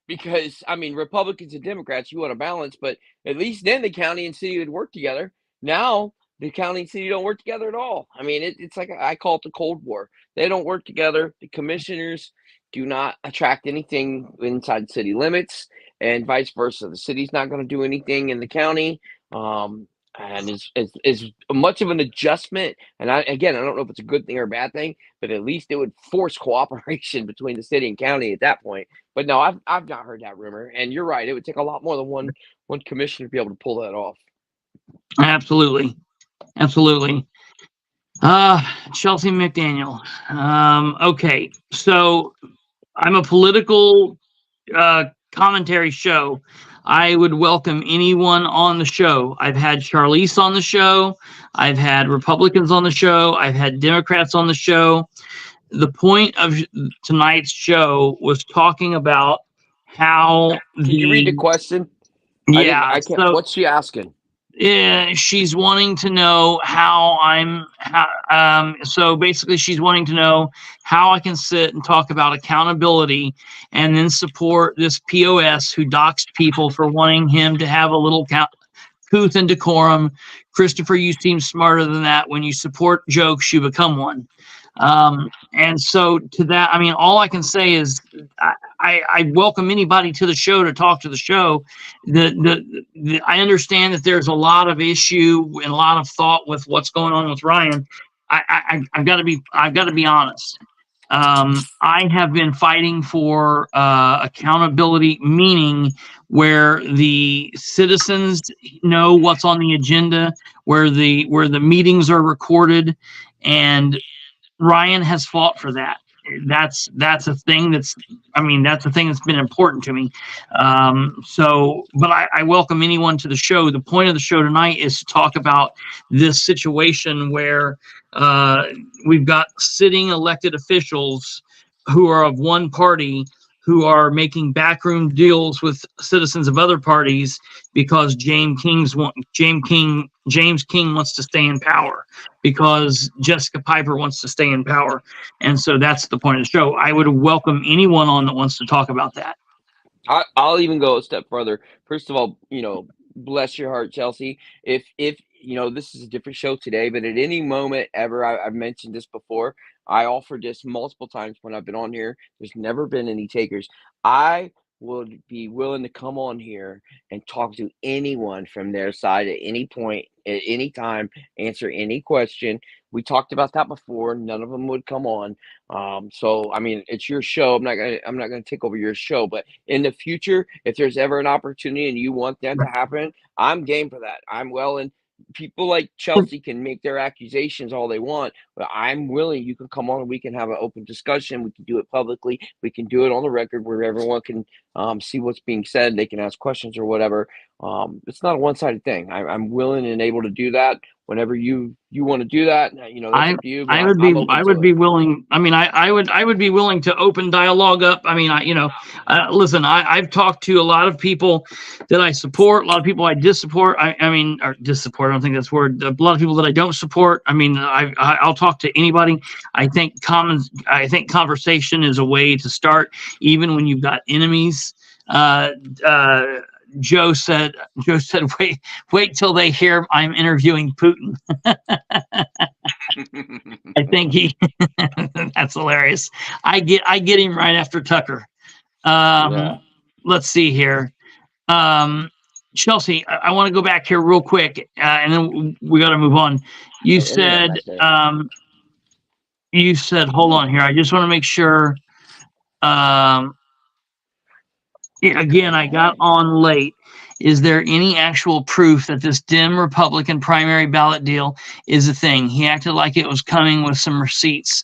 Because, I mean, Republicans and Democrats, you want to balance, but at least then the county and city would work together. Now, the county and city don't work together at all. I mean, it's like, I call it the Cold War. They don't work together. The commissioners do not attract anything inside city limits, and vice versa. The city's not going to do anything in the county. And it's much of an adjustment. And I don't know if it's a good thing or a bad thing, but at least it would force cooperation between the city and county at that point. But no, I've not heard that rumor. And you're right. It would take a lot more than one commissioner to be able to pull that off. Absolutely. Chelsea McDaniel. Okay. So I'm a political commentary show. I would welcome anyone on the show. I've had Charlize on the show. I've had Republicans on the show. I've had Democrats on the show. The point of tonight's show was talking about how Can you read the question? Yeah. I can't. What's she asking? Yeah, she's wanting to know so basically she's wanting to know how I can sit and talk about accountability and then support this POS who doxed people for wanting him to have a little couth and decorum. Christopher, you seem smarter than that. When you support jokes, you become one. And so to that, I mean, all I can say is I welcome anybody to the show to talk to the show. I understand that there's a lot of issue and a lot of thought with what's going on with Ryan. I've got to be honest. I have been fighting for accountability, meaning where the citizens know what's on the agenda, where the meetings are recorded, and Ryan has fought for that. That's a thing that's been important to me. But I welcome anyone to the show. The point of the show tonight is to talk about this situation where we've got sitting elected officials who are of one party who are making backroom deals with citizens of other parties because James King wants to stay in power, because Jessica Piper wants to stay in power. And so that's the point of the show. I would welcome anyone on that wants to talk about that. I'll even go a step further. First of all, bless your heart, Chelsea. If this is a different show today, but at any moment ever, I've mentioned this before. I offered this multiple times when I've been on here. There's never been any takers. I would be willing to come on here and talk to anyone from their side at any point, at any time, answer any question. We talked about that before. None of them would come on. So I mean, it's your show. I'm not gonna take over your show. But in the future, if there's ever an opportunity and you want that to happen, I'm game for that. I'm willing. People like Chelsea can make their accusations all they want, but I'm willing. You can come on and we can have an open discussion. We can do it publicly. We can do it on the record where everyone can see what's being said. They can ask questions or whatever. It's not a one-sided thing. I'm willing and able to do that whenever you want to do that. That's up to you. I would be willing. I mean, I would be willing to open dialogue up. I mean, listen, I've talked to a lot of people that I support, a lot of people I dissupport. I don't think that's the word. A lot of people that I don't support. I mean, I'll talk to anybody. I think conversation is a way to start, even when you've got enemies. Joe said, wait till they hear I'm interviewing Putin. I think that's hilarious. I get him right after Tucker. Let's see here. Chelsea, I want to go back here real quick, and then we got to move on. You said, hold on here. I just want to make sure. Again, I got on late. Is there any actual proof that this dim Republican primary ballot deal is a thing? He acted like it was coming with some receipts.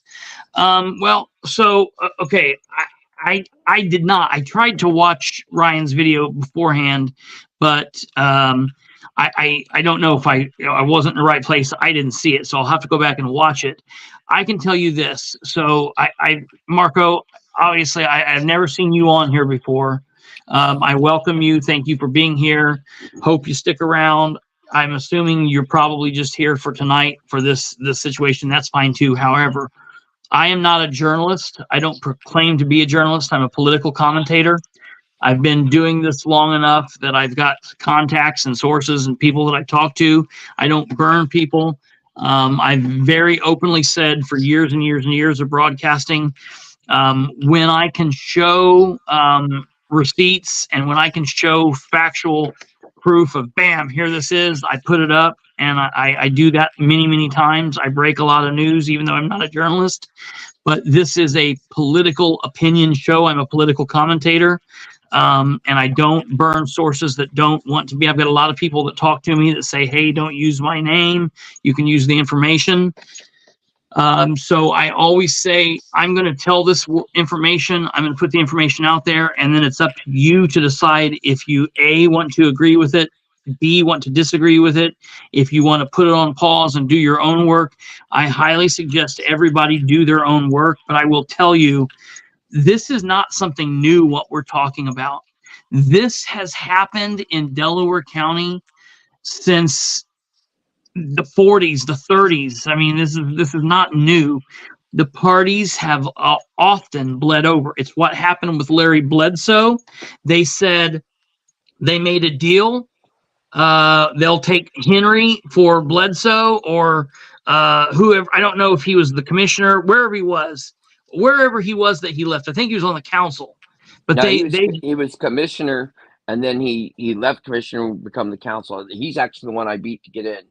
Okay, I did not. I tried to watch Ryan's video beforehand, but I don't know if I wasn't in the right place. I didn't see it, so I'll have to go back and watch it. I can tell you this. So Marco, obviously I've never seen you on here before. I welcome you. Thank you for being here. Hope you stick around. I'm assuming you're probably just here for tonight for this situation. That's fine too. However, I am not a journalist. I don't proclaim to be a journalist. I'm a political commentator. I've been doing this long enough that I've got contacts and sources and people that I talk to. I don't burn people. I've very openly said for years and years and years of broadcasting, when I can show receipts and when I can show factual proof of bam, here this is, I put it up, and I do that many, many times. I break a lot of news, even though I'm not a journalist, but this is a political opinion show. I'm a political commentator, and I don't burn sources that don't want to be. I've got a lot of people that talk to me that say, hey, don't use my name. You can use the information. So I always say, I'm going to tell this information. I'm going to put the information out there, and then it's up to you to decide if you A, want to agree with it, B, want to disagree with it. If you want to put it on pause and do your own work, I highly suggest everybody do their own work. But I will tell you, this is not something new, what we're talking about. This has happened in Delaware County since the 40s, the 30s. I mean, this is not new. The parties have often bled over. It's what happened with Larry Bledsoe. They said they made a deal. They'll take Henry for Bledsoe, or whoever, I don't know if he was the commissioner, wherever he was that he left. I think he was on the council, but No, they he was commissioner, and then he left commissioner and become the councilor. He's actually the one I beat to get in.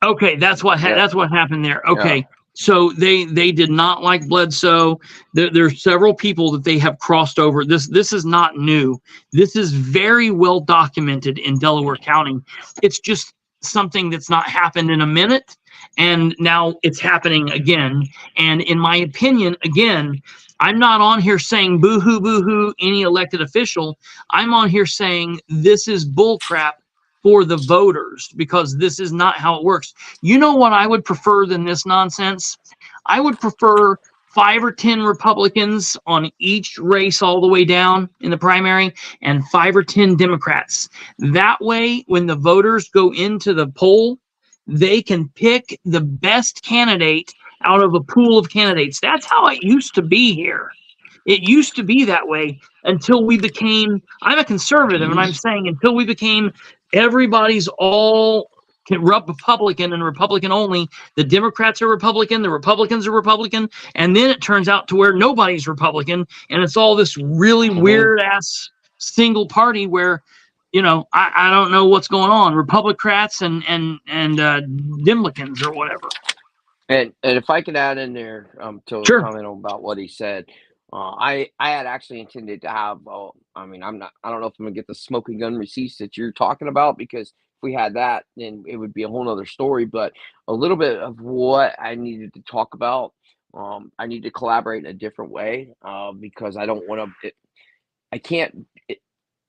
Okay, that's what happened there. Okay, so they did not like Bledsoe. There's several people that they have crossed over. This is not new. This is very well documented in Delaware County. It's just something that's not happened in a minute, and now it's happening again. And in my opinion, again, I'm not on here saying boo-hoo, any elected official. I'm on here saying this is bullcrap for the voters, because this is not how it works. You know what I would prefer than this nonsense? I would prefer 5 or 10 Republicans on each race all the way down in the primary, and 5 or 10 Democrats. That way, when the voters go into the poll, they can pick the best candidate out of a pool of candidates. That's how it used to be here. It used to be that way until we became, I'm a conservative, and I'm saying until we became everybody's all Republican and Republican only. The Democrats are Republican, the Republicans are Republican, and then it turns out to where nobody's Republican, and it's all this really weird ass single party where, you know, I don't know what's going on. Republicrats and Demlicans or whatever. And if I could add in there to Sure. comment about what he said, I had actually intended to have. I don't know if I'm gonna get the smoking gun receipts that you're talking about, because if we had that, then it would be a whole other story. But a little bit of what I needed to talk about, I need to collaborate in a different way, because I don't want to. I can't.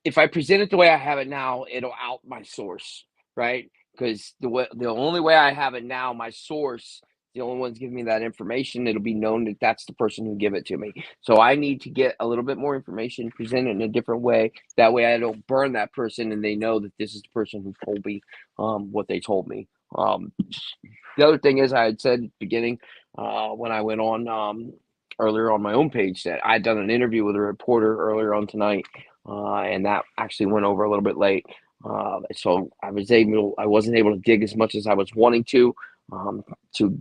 If I present it the way I have it now, it'll out my source, right? Because the only way I have it now, my source, the only one's giving me that information, it'll be known that that's the person who gave it to me. So I need to get a little bit more information, present it in a different way. That way I don't burn that person, and they know that this is the person who told me what they told me. The other thing is, I had said at the beginning, when I went on earlier on my own page, that I'd done an interview with a reporter earlier on tonight, and that actually went over a little bit late. So I wasn't able to dig as much as I was wanting to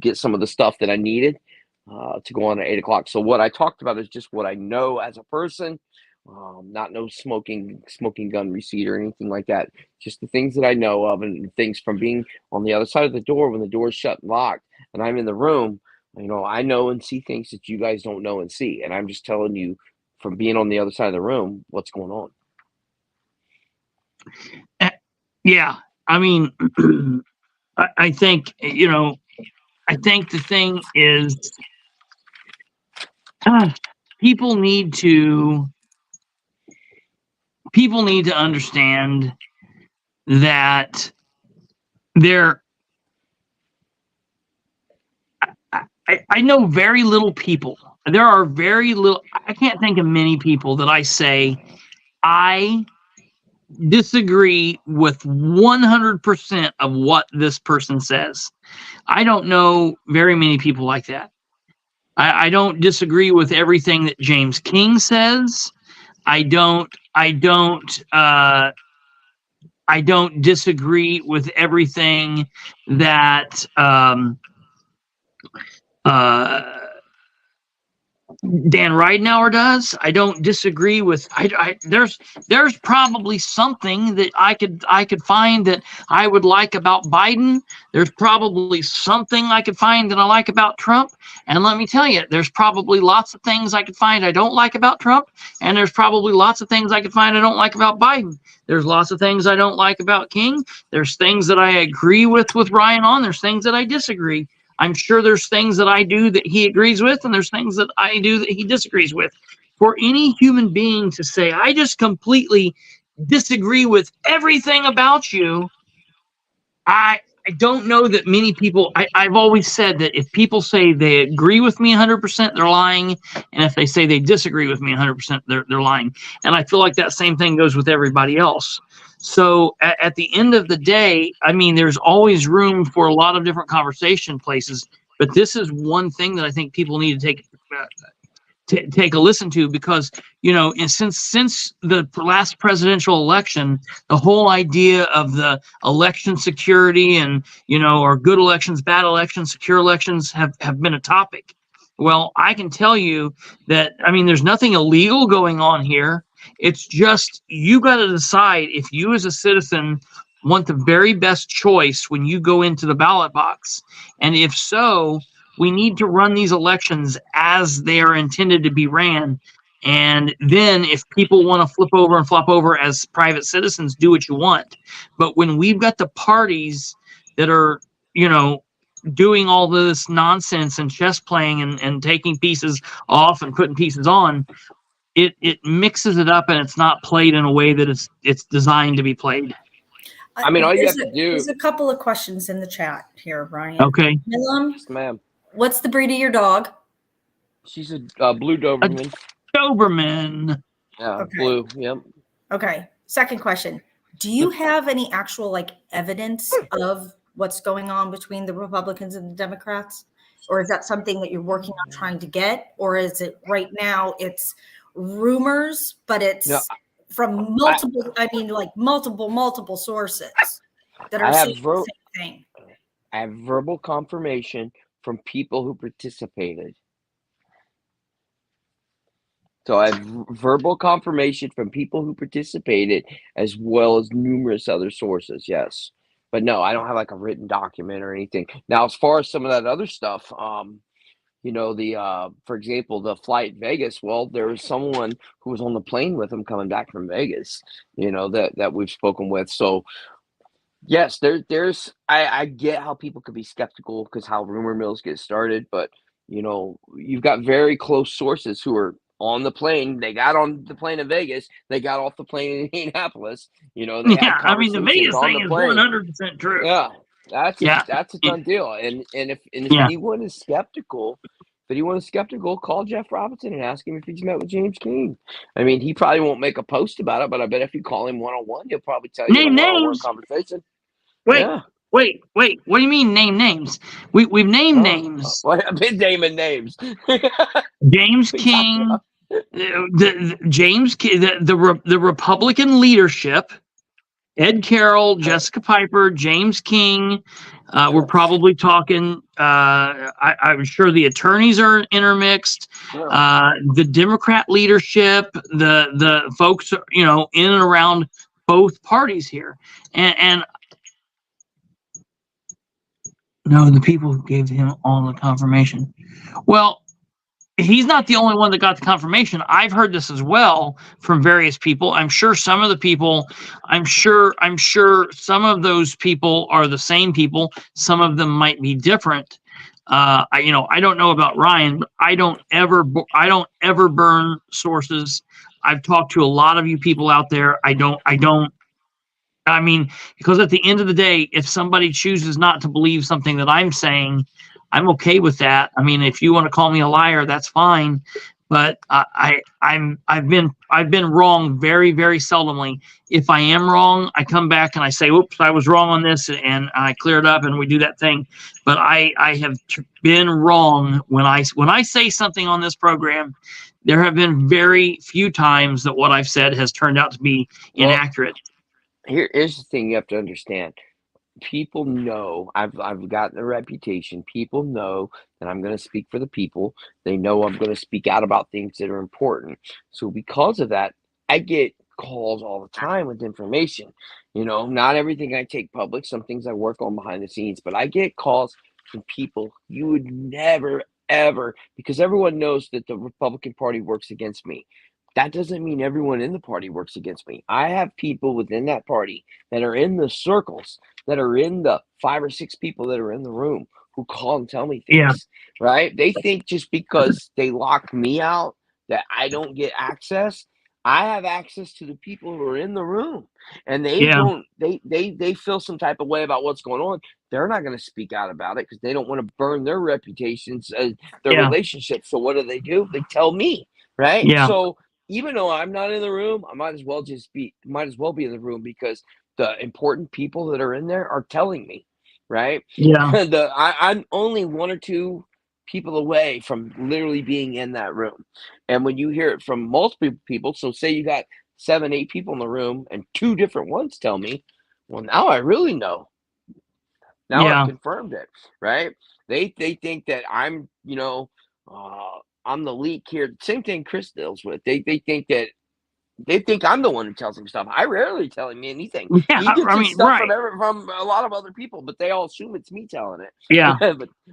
get some of the stuff that I needed to go on at 8 o'clock. So what I talked about is just what I know as a person, not no smoking gun receipt or anything like that. Just the things that I know of, and things from being on the other side of the door when the door is shut and locked, and I'm in the room. You know, I know and see things that you guys don't know and see, and I'm just telling you from being on the other side of the room what's going on. Yeah, I mean, I think, you know, I think the thing is, people need to understand that I know very little people. There are very little, I can't think of many people that I say I disagree with 100% of what this person says. I don't know very many people like that. I don't disagree with everything that James King says. I don't disagree with everything that Dan Ridenour does. I don't disagree with. There's probably something that I could find that I would like about Biden. There's probably something I could find that I like about Trump. And let me tell you, there's probably lots of things I could find I don't like about Trump. And there's probably lots of things I could find I don't like about Biden. There's lots of things I don't like about King. There's things that I agree with Ryan on. There's things that I disagree. I'm sure there's things that I do that he agrees with, and there's things that I do that he disagrees with. For any human being to say, I just completely disagree with everything about you, I don't know that many people, I've always said that if people say they agree with me 100%, they're lying. And if they say they disagree with me 100%, they're lying. And I feel like that same thing goes with everybody else. So at the end of the day, I mean, there's always room for a lot of different conversation places, but this is one thing that I think people need to take a listen to, because and since the last presidential election, the whole idea of the election security and or good elections, bad elections, secure elections have been a topic. Well, I can tell you that there's nothing illegal going on here. It's just you got to decide if you as a citizen want the very best choice when you go into the ballot box, and if so, we need to run these elections as they are intended to be ran. And then if people want to flip over and flop over as private citizens, do what you want. But when we've got the parties that are, doing all this nonsense and chess playing and taking pieces off and putting pieces on, it mixes it up, and it's not played in a way that it's designed to be played. All you have to do. There's a couple of questions in the chat here, Brian. Okay. Yes, ma'am. What's the breed of your dog? She's a blue Doberman. Doberman. Yeah, Okay. blue. Yep. Okay. Second question. Do you have any actual evidence of what's going on between the Republicans and the Democrats? Or is that something that you're working on trying to get? Or is it right now it's rumors, but it's from multiple, multiple sources that are saying the same thing? I have verbal confirmation from people who participated. So I have verbal confirmation from people who participated, as well as numerous other sources. Yes, but no, I don't have a written document or anything. Now, as far as some of that other stuff, for example, the flight Vegas. Well, there was someone who was on the plane with him coming back from Vegas. That we've spoken with. So yes, I get how people could be skeptical because how rumor mills get started, but you've got very close sources who are on the plane. They got on the plane in Vegas. They got off the plane in Indianapolis. They had the Vegas on thing the is plane. 100% true. Yeah, that's a done deal. And if anyone is skeptical, call Jeff Robinson and ask him if he's met with James King. He probably won't make a post about it, but I bet if you call him one-on-one, he'll probably tell you name in a one-on-one names. Conversation. Wait. Yeah. Wait, what do you mean name names? We've named names. I've been naming names. James King, the Republican leadership, Ed Carroll, Jessica Piper, James King. We're probably talking. I'm sure the attorneys are intermixed. The Democrat leadership, the folks, in and around both parties here, and no, the people who gave him all the confirmation. Well, he's not the only one that got the confirmation. I've heard this as well from various people. I'm sure some of the people, I'm sure some of those people are the same people. Some of them might be different. I don't know about Ryan, but I don't ever burn sources. I've talked to a lot of you people out there. Because at the end of the day, if somebody chooses not to believe something that I'm saying, I'm okay with that. If you want to call me a liar, that's fine. But I've been wrong very, very seldomly. If I am wrong, I come back and I say, "Oops, I was wrong on this," and I clear it up and we do that thing. But I have been wrong when I say something on this program. There have been very few times that what I've said has turned out to be inaccurate. Here's the thing you have to understand. People know I've gotten a reputation. People know that I'm going to speak for the people. They know I'm going to speak out about things that are important. So because of that, I get calls all the time with information. Not everything I take public. Some things I work on behind the scenes, but I get calls from people you would never, ever, because everyone knows that the Republican Party works against me. That doesn't mean everyone in the party works against me. I have people within that party that are in the circles, that are in the 5 or 6 people that are in the room who call and tell me things, right? They think just because they lock me out that I don't get access. I have access to the people who are in the room, and they feel some type of way about what's going on. They're not going to speak out about it because they don't want to burn their reputations, their relationships. So what do? They tell me, right? Yeah. So even though I'm not in the room, I might as well be in the room because the important people that are in there are telling me, right? Yeah. I'm only 1 or 2 people away from literally being in that room. And when you hear it from multiple people, so say you got 7, 8 people in the room and 2 different ones tell me, well, now I really know. Now I've Yeah. confirmed it, right? They think that I'm, I'm the leak here. Same thing Chris deals with. They think I'm the one who tells him stuff. I rarely tell him anything. Yeah. He gets I his mean, stuff right. from a lot of other people, but they all assume it's me telling it. Yeah.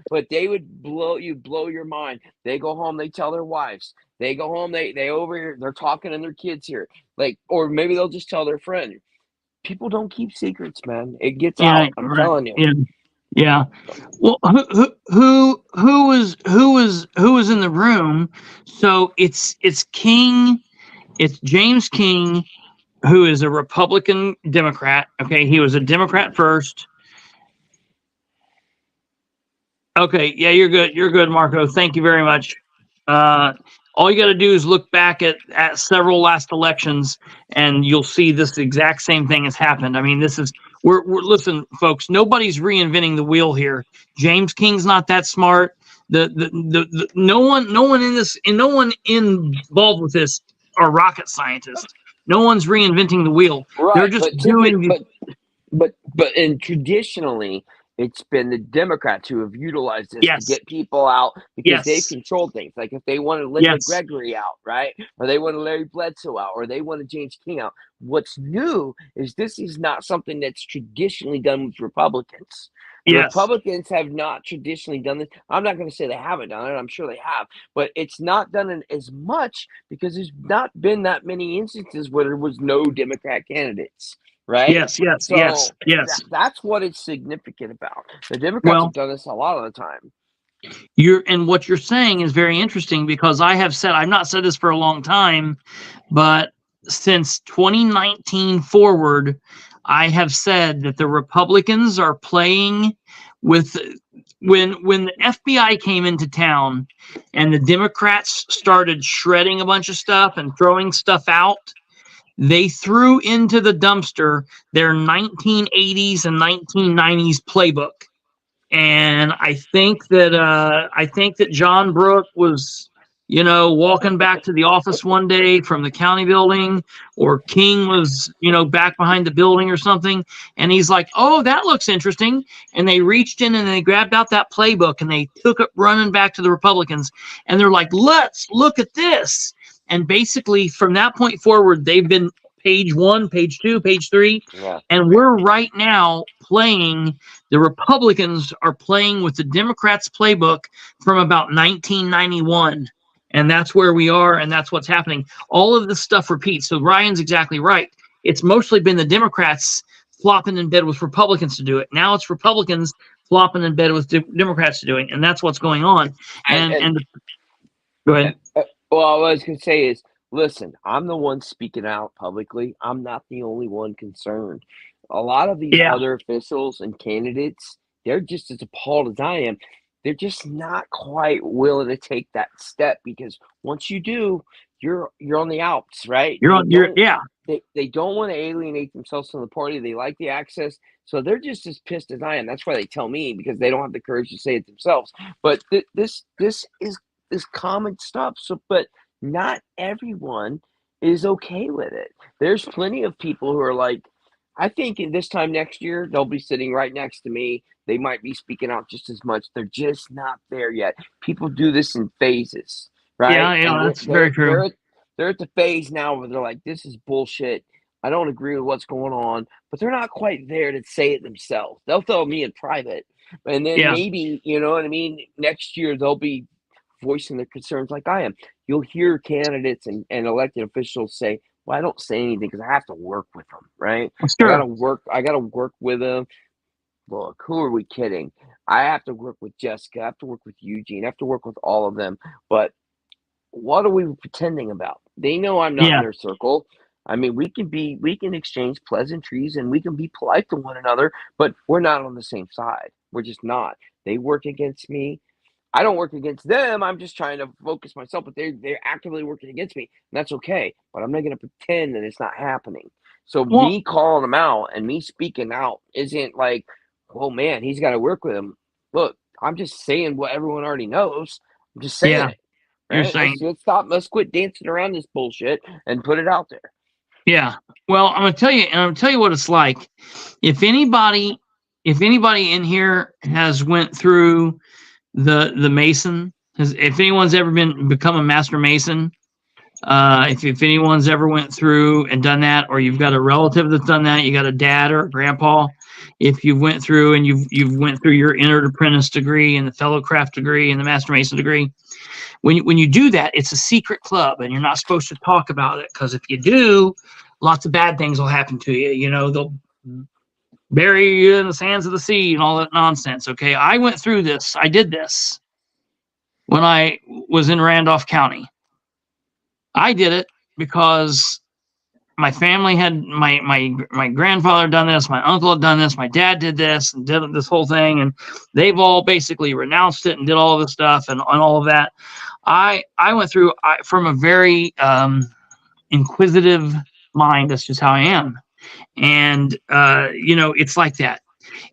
but they would blow your mind. They go home, they tell their wives. They go home, they over here, they're talking to their kids here. Like, or maybe they'll just tell their friend. People don't keep secrets, man. It gets Yeah. out. I'm Right. telling you. Yeah. Yeah. Well, who was in the room? So it's James King, who is a Republican Democrat. Okay, he was a Democrat first. Okay, yeah, you're good. You're good, Marco. Thank you very much. All you got to do is look back at several last elections, and you'll see this exact same thing has happened. I mean, this is we're listen, folks. Nobody's reinventing the wheel here. James King's not that smart. No one in this and no one involved with this are rocket scientists. No one's reinventing the wheel. They're Right, just doing. and traditionally, it's been the Democrats who have utilized this to Yes. get people out because they've Yes. controlled things. Like if they wanted Linda Yes. Gregory out, right? Or they wanted Larry Bledsoe out, or they wanted James King out. What's new is this is not something that's traditionally done with Republicans. The Yes. Republicans have not traditionally done this. I'm not going to say they haven't done it. I'm sure they have, but it's not done in as much because there's not been that many instances where there was no Democrat candidates. Right? Yes. Yes. So Yes. Yes. that's what it's significant about. The Democrats Well, have done this a lot of the time. what you're saying is very interesting because I've not said this for a long time, but since 2019 forward, I have said that the Republicans are playing with when the FBI came into town and the Democrats started shredding a bunch of stuff and throwing stuff out. They threw into the dumpster their 1980s and 1990s playbook. And I think that John Brooke was, walking back to the office one day from the county building, or King was, back behind the building or something, and he's like, "Oh, that looks interesting." And they reached in and they grabbed out that playbook and they took it running back to the Republicans, and they're like, "Let's look at this." And basically, from that point forward, they've been page 1, page 2, page 3, Yeah. and we're right now playing. The Republicans are playing with the Democrats' playbook from about 1991, and that's where we are, and that's what's happening. All of this stuff repeats. So Ryan's exactly right. It's mostly been the Democrats flopping in bed with Republicans to do it. Now it's Republicans flopping in bed with Democrats to do it, and that's what's going on. Go ahead. Well, what I was going to say is, listen, I'm the one speaking out publicly. I'm not the only one concerned. A lot of these other officials and candidates, they're just as appalled as I am. They're just not quite willing to take that step because once you do, you're on the outs, right? They don't want to alienate themselves from the party. They like the access. So they're just as pissed as I am. That's why they tell me, because they don't have the courage to say it themselves. But this is common stuff. So, but not everyone is okay with it. There's plenty of people who are like, I think in this time next year, they'll be sitting right next to me. They might be speaking out just as much. They're just not there yet. People do this in phases, right? Yeah, that's very true. They're at the phase now where they're like, this is bullshit. I don't agree with what's going on, but they're not quite there to say it themselves. They'll tell me in private. And then maybe, you know what I mean? Next year, they'll be voicing their concerns like I am. You'll hear candidates and elected officials say, well, I don't say anything because I have to work with them, right? Sure. I gotta work with them. Look, who are we kidding? I have to work with Jessica. I have to work with Eugene. I have to work with all of them. But what are we pretending about? They know I'm not in their circle. I mean, we can exchange pleasantries and we can be polite to one another, but we're not on the same side. We're just not. They work against me. I don't work against them. I'm just trying to focus myself, but they're actively working against me, and that's okay. But I'm not going to pretend that it's not happening. So me calling them out and me speaking out isn't like, oh man, he's got to work with them. Look, I'm just saying what everyone already knows. I'm just saying Yeah, it. you're Right? saying. Let's stop. Let's quit dancing around this bullshit and put it out there. Yeah. Well, I'm gonna tell you, and I'm gonna tell you what it's like. If anybody, if anybody in here has went through the Mason, if anyone's ever become a master Mason, if anyone's ever went through and done that, or you've got a relative that's done that, you got a dad or a grandpa, if you went through and you've went through your entered apprentice degree and the fellow craft degree and the master Mason degree, when you do that, it's a secret club and you're not supposed to talk about it, because if you do, lots of bad things will happen to you. You know, they'll bury you in the sands of the sea and all that nonsense. Okay, I went through this. I did this when I was in Randolph County. I did it because my family had my grandfather done this, my uncle had done this, my dad did this and did this whole thing, and they've all basically renounced it and did all of this stuff and all of that. I went through from a very inquisitive mind. That's just how I am, and you know, it's like that.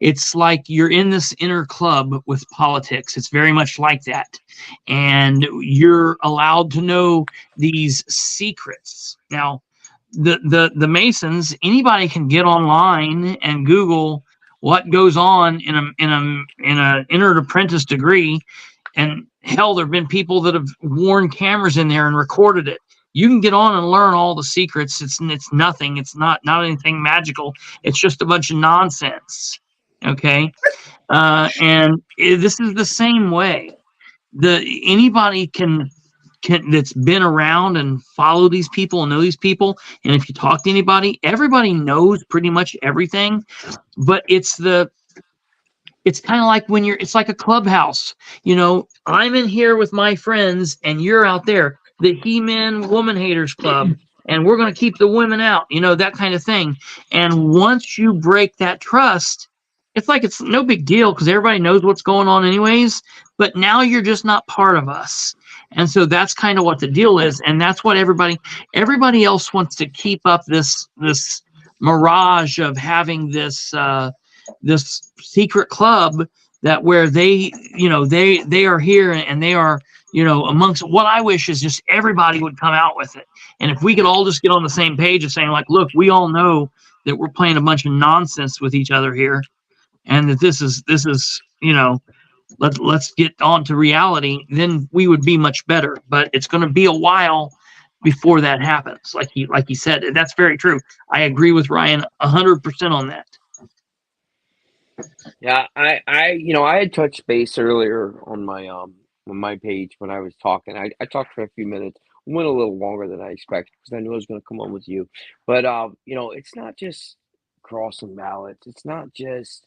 It's like you're in this inner club with politics. It's very much like that, and you're allowed to know these secrets. Now, the Masons, anybody can get online and Google what goes on in a entered apprentice degree, and hell, there have been people that have worn cameras in there and recorded it. You can get on and learn all the secrets. It's nothing. It's not anything magical. It's just a bunch of nonsense. Okay, this is the same way. Anybody can that's been around and follow these people and know these people, and if you talk to anybody, everybody knows pretty much everything. But it's kind of like when it's like a clubhouse. You know, I'm in here with my friends and you're out there, the He-Man Woman Haters Club, and we're going to keep the women out, you know, that kind of thing. And once you break that trust, it's like it's no big deal because everybody knows what's going on anyways, but now you're just not part of us. And so that's kind of what the deal is, and that's what everybody else wants to keep up this mirage of having this secret club, that where they, you know, they are here and they are, you know, amongst. What I wish is just everybody would come out with it, and if we could all just get on the same page of saying, like, look, we all know that we're playing a bunch of nonsense with each other here, and that this is you know, let's get on to reality, then we would be much better. But it's going to be a while before that happens. Like he said, and that's very true. I agree with Ryan 100% on that. Yeah, I had touched base earlier on my page when I was talking. I talked for a few minutes, went a little longer than I expected because I knew I was going to come on with you. But it's not just crossing ballots. It's not just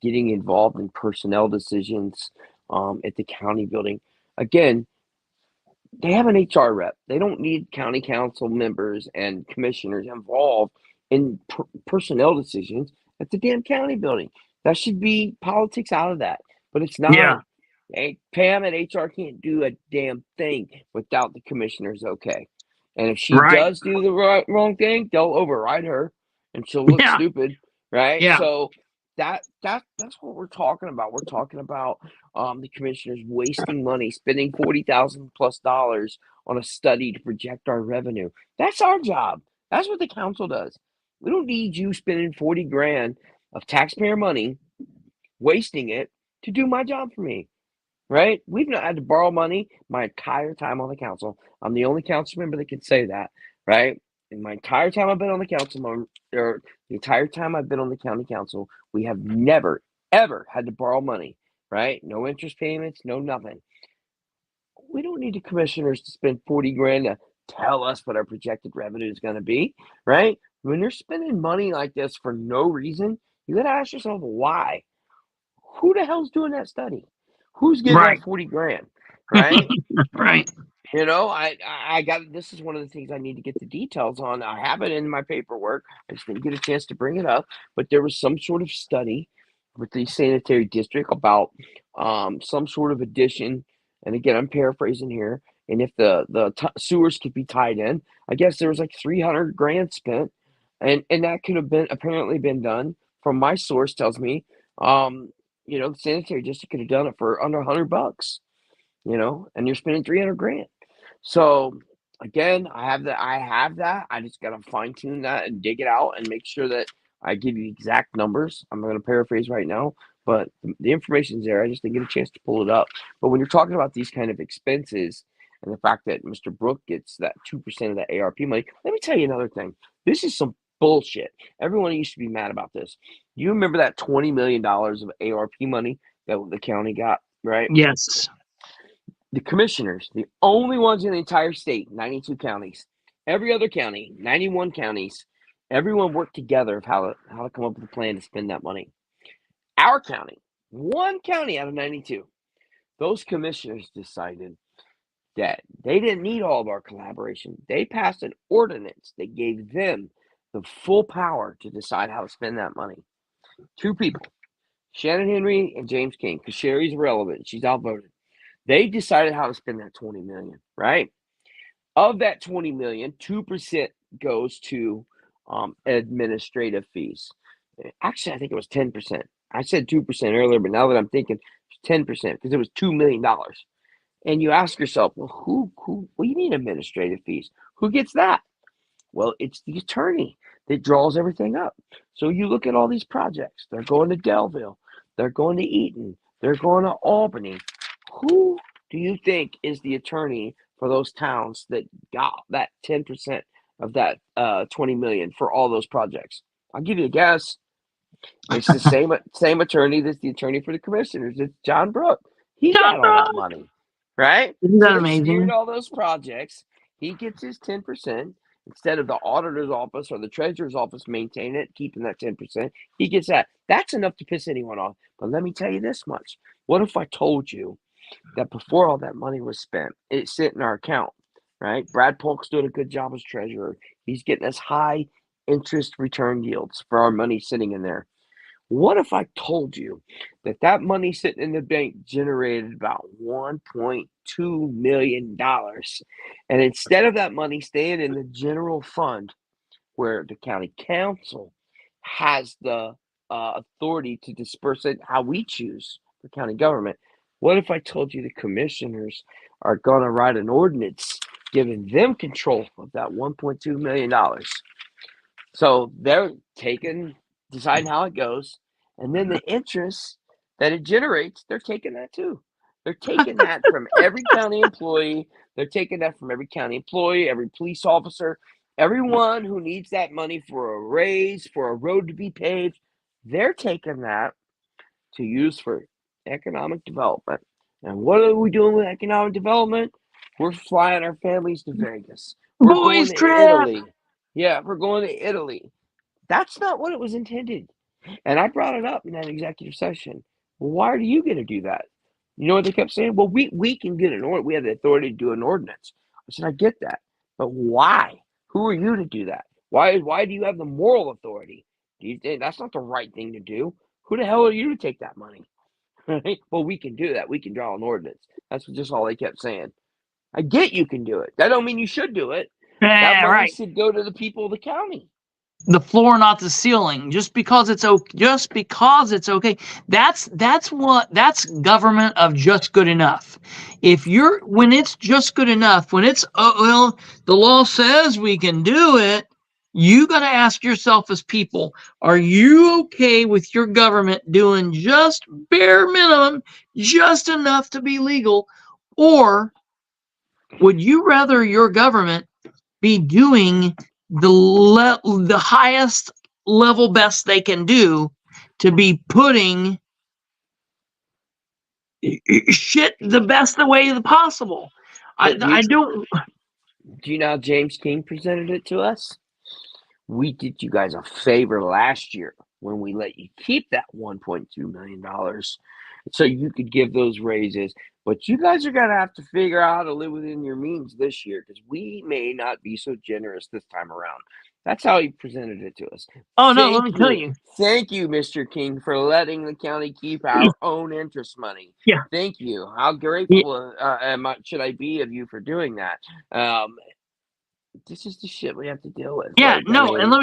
getting involved in personnel decisions at the county building. Again, they have an HR rep. They don't need county council members and commissioners involved in personnel decisions at the damn county building. That should be politics out of that. But it's not. Yeah. Hey, Pam at HR can't do a damn thing without the commissioner's okay. And if she does do the wrong thing, they'll override her and she'll look stupid. Right? Yeah. So that's what we're talking about. We're talking about the commissioners wasting money, spending $40,000 plus on a study to project our revenue. That's our job. That's what the council does. We don't need you spending 40 grand of taxpayer money, wasting it to do my job for me. Right? We've not had to borrow money my entire time on the council. I'm the only council member that can say that. Right? In my entire time I've been on the council, or the entire time I've been on the county council, we have never, ever had to borrow money. Right? No interest payments, no nothing. We don't need the commissioners to spend 40 grand to tell us what our projected revenue is going to be. Right? When you're spending money like this for no reason, you got to ask yourself why. Who the hell's doing that study? Who's getting that 40 grand? Right? Right. You know, I got, this is one of the things I need to get the details on. I have it in my paperwork. I just didn't get a chance to bring it up. But there was some sort of study with the sanitary district about some sort of addition. And again, I'm paraphrasing here. And if the sewers could be tied in, I guess there was like 300 grand spent. And that could have been apparently been done, from my source tells me, the sanitary district could have done it for under $100, and you're spending $300,000. So again, I have that. I just got to fine tune that and dig it out and make sure that I give you exact numbers. I'm going to paraphrase right now, but the information's there. I just didn't get a chance to pull it up. But when you're talking about these kind of expenses and the fact that Mr. Brook gets that 2% of the ARP money, let me tell you another thing. This is some bullshit. Everyone used to be mad about this. You remember that $20 million of ARP money that the county got, right? Yes. The commissioners, the only ones in the entire state, 92 counties, every other county, 91 counties, everyone worked together of how to come up with a plan to spend that money. Our county, one county out of 92, those commissioners decided that they didn't need all of our collaboration. They passed an ordinance that gave them the full power to decide how to spend that money. Two people, Shannon Henry and James King, because Sherry's irrelevant. She's outvoted. They decided how to spend that $20 million, right? Of that $20 million, 2% goes to administrative fees. Actually, I think it was 10%. I said 2% earlier, but now that I'm thinking, it's 10% because it was $2 million. And you ask yourself, well, who? What do you mean administrative fees? Who gets that? Well, it's the attorney that draws everything up. So you look at all these projects. They're going to Delville. They're going to Eaton. They're going to Albany. Who do you think is the attorney for those towns that got that 10% of that $20 million for all those projects? I'll give you a guess. It's the same attorney that's the attorney for the commissioners. It's John Brook. He got all that money, right? Isn't that So amazing? they steered all those projects. He gets his 10%. Instead of the auditor's office or the treasurer's office maintaining it, keeping that 10%, he gets that. That's enough to piss anyone off. But let me tell you this much. What if I told you that before all that money was spent, it sit in our account, right? Brad Polk's doing a good job as treasurer. He's getting us high interest return yields for our money sitting in there. What if I told you that money sitting in the bank generated about $1.2 million? And instead of that money staying in the general fund where the county council has the authority to disperse it how we choose for county government, what if I told you the commissioners are going to write an ordinance giving them control of that $1.2 million? So they're deciding how it goes, and then the interest that it generates, they're taking that too. They're taking that from every county employee. They're taking that from every county employee, every police officer, everyone who needs that money for a raise, for a road to be paved. They're taking that to use for economic development. And what are we doing with economic development? We're flying our families to Vegas. We're Boys going to trip. Italy. Yeah, we're going to Italy. That's not what it was intended. And I brought it up in that executive session. Well, why are you going to do that? You know what they kept saying? Well, we can get an ordinance. We have the authority to do an ordinance. I said, I get that. But why? Who are you to do that? Why do you have the moral authority? Do you think that's not the right thing to do? Who the hell are you to take that money? Right? Well, we can do that. We can draw an ordinance. That's just all they kept saying. I get you can do it. That don't mean you should do it. That money Right. should go to the people of the county. The floor, not the ceiling. Just because it's okay. That's government of just good enough. When it's just good enough, when it's the law says we can do it, you got to ask yourself as people, are you okay with your government doing just bare minimum, just enough to be legal, or would you rather your government be doing the highest level best they can do to be putting shit the best way possible? I don't. Do you know how James King presented it to us? We did you guys a favor last year when we let you keep that $1.2 million so you could give those raises. But you guys are going to have to figure out how to live within your means this year because we may not be so generous this time around. That's how he presented it to us. Oh, no, let me tell you. Thank you, Mr. King, for letting the county keep our own interest money. Yeah. Thank you. How grateful should I be of you for doing that? this is the shit we have to deal with. Yeah, Like, I no, and mean, let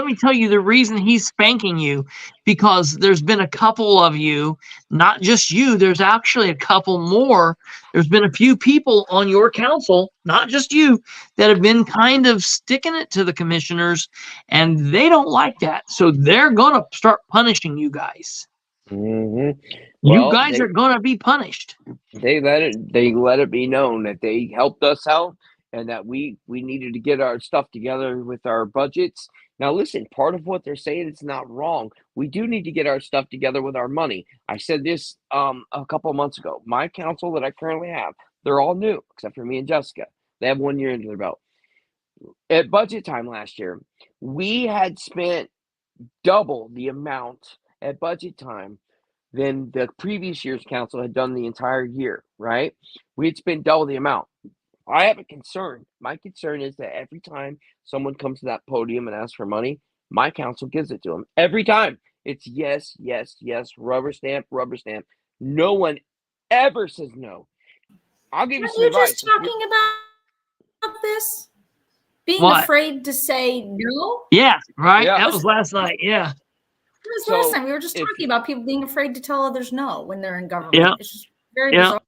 me tell you the reason he's spanking you, because there's been a couple of you, not just you, there's actually a couple more. There's been a few people on your council, not just you, that have been kind of sticking it to the commissioners, and they don't like that. So they're going to start punishing you guys. mhm. You Well, guys are going to be punished. they let it be known that they helped us out and that we needed to get our stuff together with our budgets. Now listen, part of what they're saying is not wrong. We do need to get our stuff together with our money. I said this a couple of months ago. My council that I currently have, they're all new except for me and Jessica. They have 1 year into their belt. At budget time last year, we had spent double the amount at budget time than the previous year's council had done the entire year, right? We had spent double the amount. I have a concern. My concern is that every time someone comes to that podium and asks for money, my council gives it to them. Every time. It's yes, yes, yes, rubber stamp, rubber stamp. No one ever says no. I'll give you Weren't some you advice. just talking about this? Being What? afraid to say no? Yeah, right? Yeah. That was last night. Yeah. It was So, last time. We were just if- talking about people being afraid to tell others no when they're in government. Yeah. It's just very Yeah. bizarre.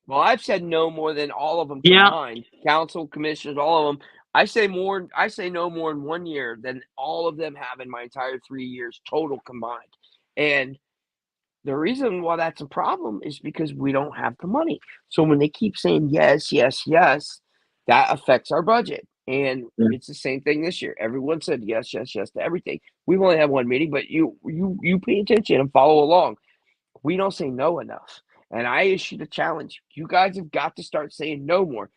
Well, I've said no more than all of them Yeah. combined. Council, commissioners, all of them. I say no more in 1 year than all of them have in my entire 3 years total combined. And the reason why that's a problem is because we don't have the money. So when they keep saying yes, yes, yes, that affects our budget. And Yeah. it's the same thing this year. Everyone said yes, yes, yes to everything. We've only had one meeting, but you pay attention and follow along. We don't say no enough. And I issued a challenge. You guys have got to start saying no more.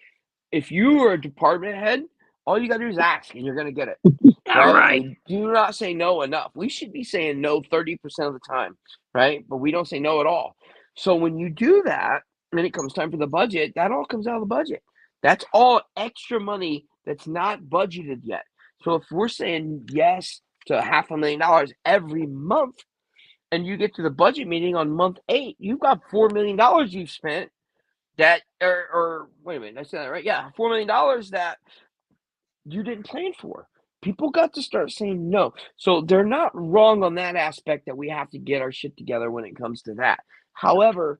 If you are a department head, all you got to do is ask and you're going to get it. Yeah, right. We do not say no enough. We should be saying no 30% of the time, right? But we don't say no at all. So when you do that, and it comes time for the budget, that all comes out of the budget. That's all extra money that's not budgeted yet. So if we're saying yes to $500,000 every month, and you get to the budget meeting on month 8, you've got $4 million you've spent that, or wait a minute, I said that right? Yeah, $4 million that you didn't plan for. People got to start saying no. So they're not wrong on that aspect that we have to get our shit together when it comes to that. However,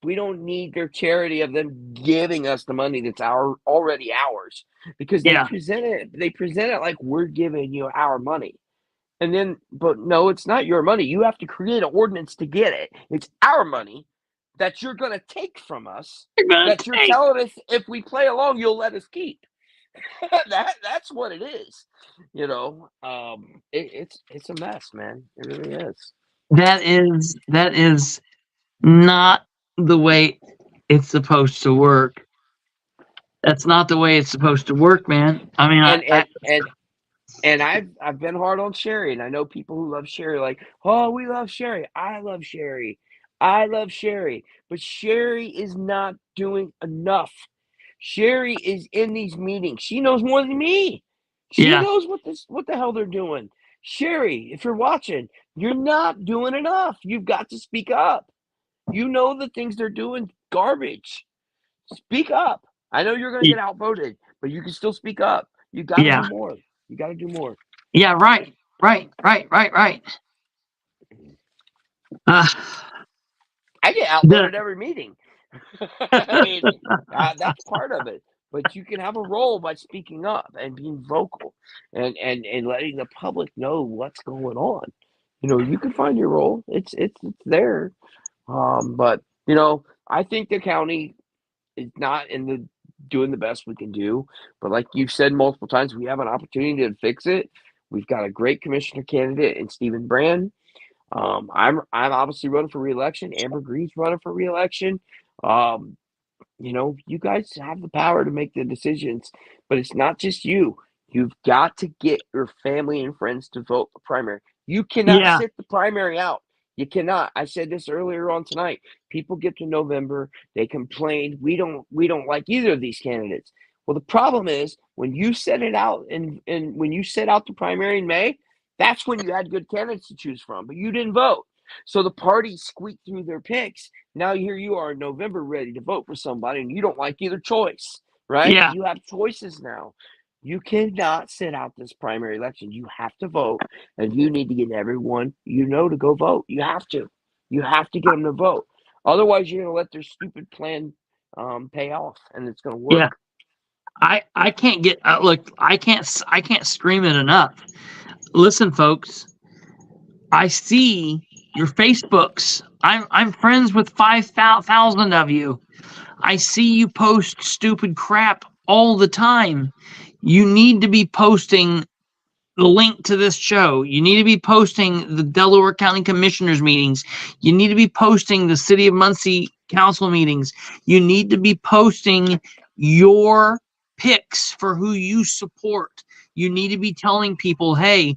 we don't need their charity of them giving us the money that's already ours, because they Yeah. present it like we're giving you our money. And then, but no, it's not your money. You have to create an ordinance to get it. It's our money that you're going to take from us, that you're telling us if we play along, you'll let us keep. That's what it is. You know, it's a mess, man. It really is. That is not the way it's supposed to work. That's not the way it's supposed to work, man. I mean, And I've been hard on Sherry, and I know people who love Sherry, like, oh, we love Sherry. I love Sherry. I love Sherry. But Sherry is not doing enough. Sherry is in these meetings. She knows more than me. She Yeah. knows what the hell they're doing. Sherry, if you're watching, you're not doing enough. You've got to speak up. You know the things they're doing, garbage. Speak up. I know you're going to get outvoted, but you can still speak up. You got to Yeah. do more. You got to do more. Yeah, right. I get outvoted every meeting. I mean, that's part of it. But you can have a role by speaking up and being vocal and letting the public know what's going on. You know, you can find your role. It's there. But you know, I think the county is not in the doing the best we can do. But like you've said multiple times, we have an opportunity to fix it. We've got a great commissioner candidate in Stephen Brand. I'm obviously running for re-election. Amber Green's running for re-election. You know, you guys have the power to make the decisions, but it's not just you. You've got to get your family and friends to vote the primary. You cannot sit the primary out. You cannot. I said this earlier on tonight. People get to November, they complain. We don't like either of these candidates. Well, the problem is when you set it out and when you set out the primary in May, that's when you had good candidates to choose from, but you didn't vote. So the party squeaked through their picks. Now here you are in November ready to vote for somebody, and you don't like either choice right? Yeah. You have choices now. You cannot sit out this primary election. You have to vote, and you need to get everyone you know to go vote. You have to. You have to get them to vote. Otherwise, you're going to let their stupid plan pay off, and it's going to work. Yeah. I can't get look. I can't scream it enough. Listen, folks. I see your Facebooks. I'm friends with 5,000 of you. I see you post stupid crap all the time. You need to be posting the link to this show. You need to be posting the Delaware County Commissioners meetings. You need to be posting the City of Muncie Council meetings. You need to be posting your picks for who you support. You need to be telling people, hey,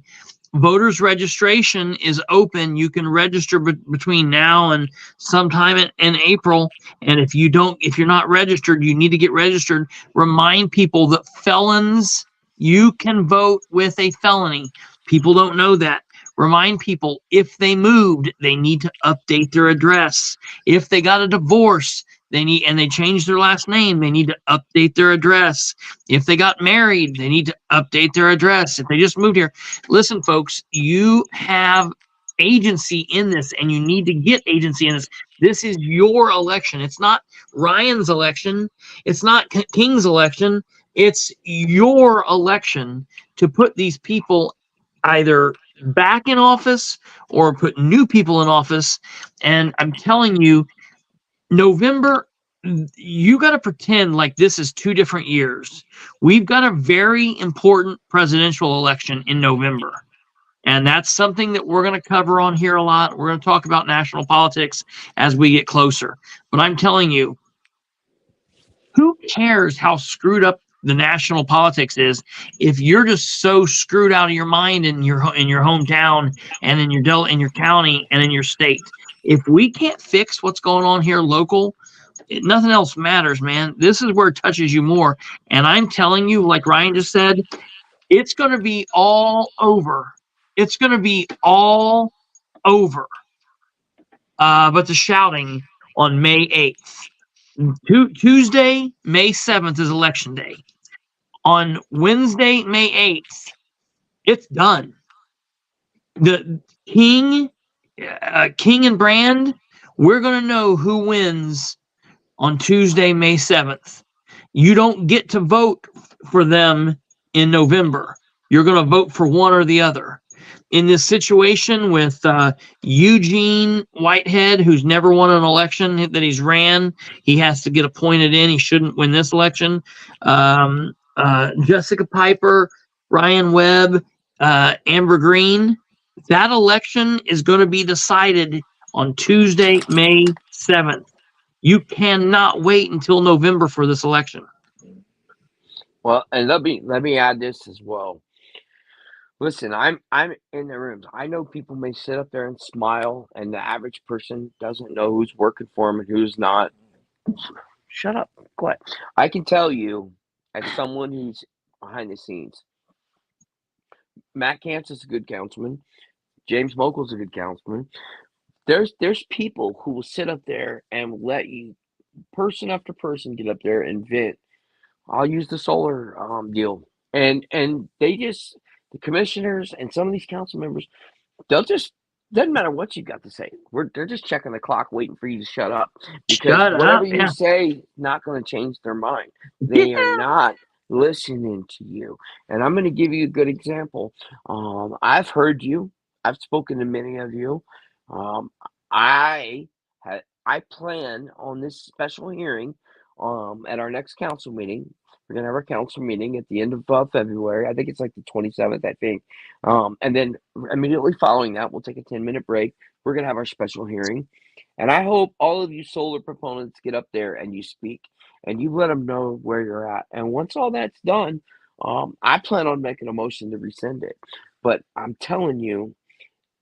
voters registration is open. You can register between now and sometime in April. And if you're not registered, you need to get registered. Remind people that felons, you can vote with a felony. People don't know that. Remind people if they moved, they need to update their address. If they got a divorce, they changed their last name, they need to update their address. If they got married, they need to update their address. If they just moved here, listen, folks, you have agency in this, and you need to get agency in this. This is your election. It's not Ryan's election. It's not King's election. It's your election to put these people either back in office or put new people in office. And I'm telling you, November, you got to pretend like this is 2 different years. We've got a very important presidential election in November. And that's something that we're going to cover on here a lot. We're going to talk about national politics as we get closer. But I'm telling you, who cares how screwed up the national politics is if you're just so screwed out of your mind in your hometown and in your county and in your state? If we can't fix what's going on here local, nothing else matters, man. This is where it touches you more. And I'm telling you, like Ryan just said, it's going to be all over. It's going to be all over. But the shouting on May 8th. Tuesday, May 7th is election day. On Wednesday, May 8th, it's done. The King and Brand, we're going to know who wins on Tuesday, May 7th. You don't get to vote for them in November. You're going to vote for one or the other. In this situation with Eugene Whitehead, who's never won an election that he's ran, he has to get appointed in. He shouldn't win this election. Jessica Piper, Ryan Webb, Amber Green, that election is going to be decided on Tuesday, May 7th. You cannot wait until November for this election. Well, and let me add this as well. Listen, I'm in the rooms. I know people may sit up there and smile, and the average person doesn't know who's working for them and who's not. Shut up. Quiet. I can tell you, as someone who's behind the scenes, Matt Kantz is a good councilman. James Mokel's a good councilman. There's people who will sit up there and let you, person after person, get up there and vent. I'll use the solar deal, and they just, the commissioners and some of these council members, they'll just, doesn't matter what you got to say. They're just checking the clock, waiting for you to shut up, because whatever you say, not going to change their mind. They are not listening to you. And I'm going to give you a good example. I've heard you. I've spoken to many of you. I plan on this special hearing at our next council meeting. We're going to have our council meeting at the end of February. I think it's like the 27th, I think. And then immediately following that, we'll take a 10-minute break. We're going to have our special hearing. And I hope all of you solar proponents get up there and you speak and you let them know where you're at. And once all that's done, I plan on making a motion to rescind it. But I'm telling you,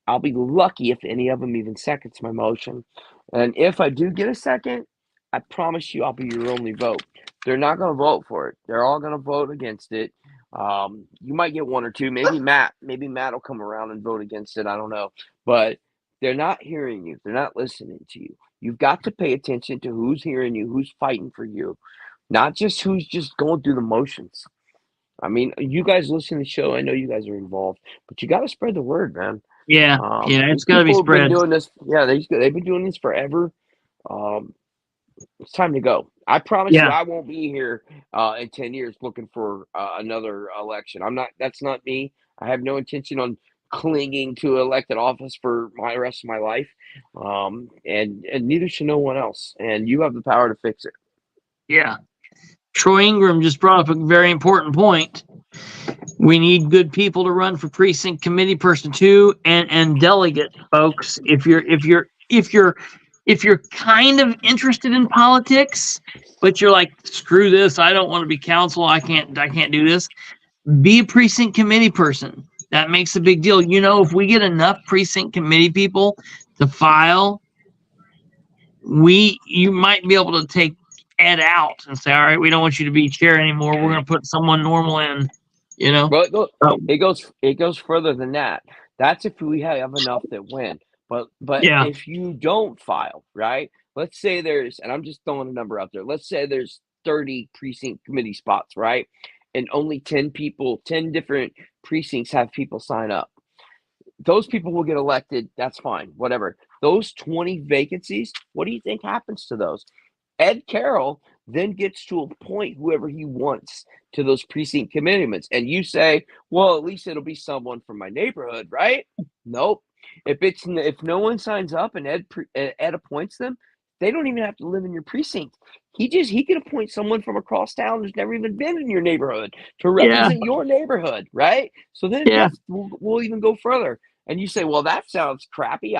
I'll be lucky if any of them even seconds my motion. And if I do get a second, I promise you I'll be your only vote. They're not going to vote for it. They're all going to vote against it. You might get one or two. Maybe Matt will come around and vote against it. I don't know. But they're not hearing you. They're not listening to you. You've got to pay attention to who's hearing you, who's fighting for you. not just who's just going through the motions. I mean, you guys listen to the show. I know you guys are involved, but you got to spread the word, man. Yeah, it's These got to be people have been spread. doing this. Yeah, they've been doing this forever. It's time to go. I promise you, I won't be here in 10 years looking for another election. That's not me. I have no intention on clinging to elected office for my rest of my life. And neither should no one else. And you have the power to fix it. Yeah. Troy Ingram just brought up a very important point. We need good people to run for precinct committee person too, and delegate folks. If you're kind of interested in politics, but you're like, screw this, I don't want to be council, I can't do this. Be a precinct committee person. That makes a big deal. You know, if we get enough precinct committee people to file, you might be able to take Ed out and say, all right, we don't want you to be chair anymore. We're going to put someone normal in, you know. But it goes further than that. That's if we have enough that win. But if you don't file, right? Let's say and I'm just throwing a number out there. Let's say there's 30 precinct committee spots, right? And only 10 different precincts have people sign up. Those people will get elected. That's fine. Whatever. Those 20 vacancies, what do you think happens to those? Ed Carroll then gets to appoint whoever he wants to those precinct committeements. And you say, well, at least it'll be someone from my neighborhood, right? Nope. If no one signs up and Ed appoints them, they don't even have to live in your precinct. He could appoint someone from across town who's never even been in your neighborhood to represent your neighborhood, right? So then we'll even go further. And you say, well, that sounds crappy.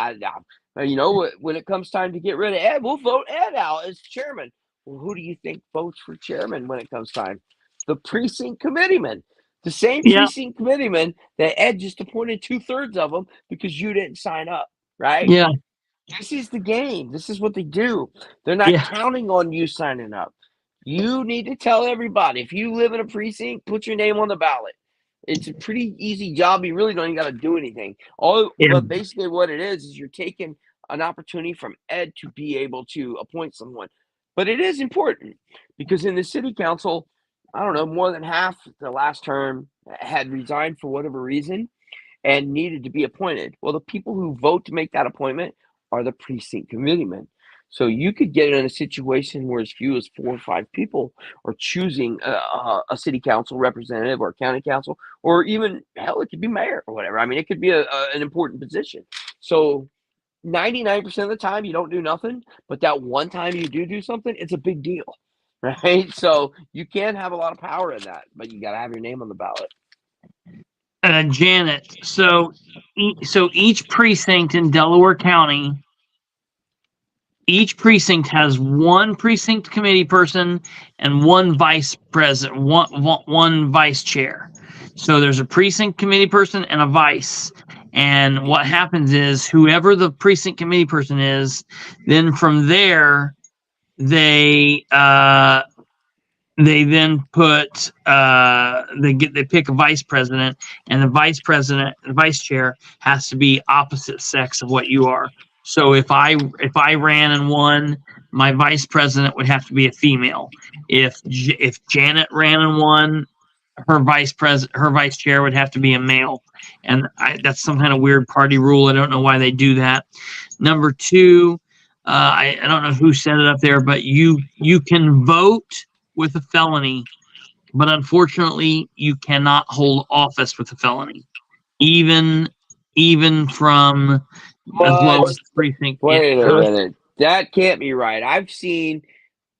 You know, when it comes time to get rid of Ed, we'll vote Ed out as chairman. Well, who do you think votes for chairman when it comes time? The precinct committeeman. The same precinct committeeman that Ed just appointed 2/3 of them because you didn't sign up, right? Yeah. This is the game. This is what they do. They're not counting on you signing up. You need to tell everybody. If you live in a precinct, put your name on the ballot. It's a pretty easy job. You really don't even got to do anything. But basically what it is you're taking an opportunity from Ed to be able to appoint someone. But it is important because in the city council, I don't know, more than half the last term had resigned for whatever reason and needed to be appointed. Well, the people who vote to make that appointment are the precinct committeemen. So you could get in a situation where as few as 4 or 5 people are choosing a city council representative or a county council, or even, hell, it could be mayor or whatever. I mean, it could be an important position. So 99% of the time you don't do nothing, but that one time you do something, it's a big deal, right? So you can have a lot of power in that, but you got to have your name on the ballot. Janet, so each precinct in Delaware County, each precinct has one precinct committee person and one vice president, one vice chair. So there's a precinct committee person and a vice. And what happens is whoever the precinct committee person is, then from there, they then put they pick a vice president, and the vice chair has to be opposite sex of what you are. So if I ran and won, my vice president would have to be a female. If Janet ran and won, her vice chair would have to be a male. And that's some kind of weird party rule. I don't know why they do that. Number 2, I don't know who set it up there, but you can vote with a felony, but unfortunately you cannot hold office with a felony, even from as low as precinct. Wait a minute, that can't be right. I've seen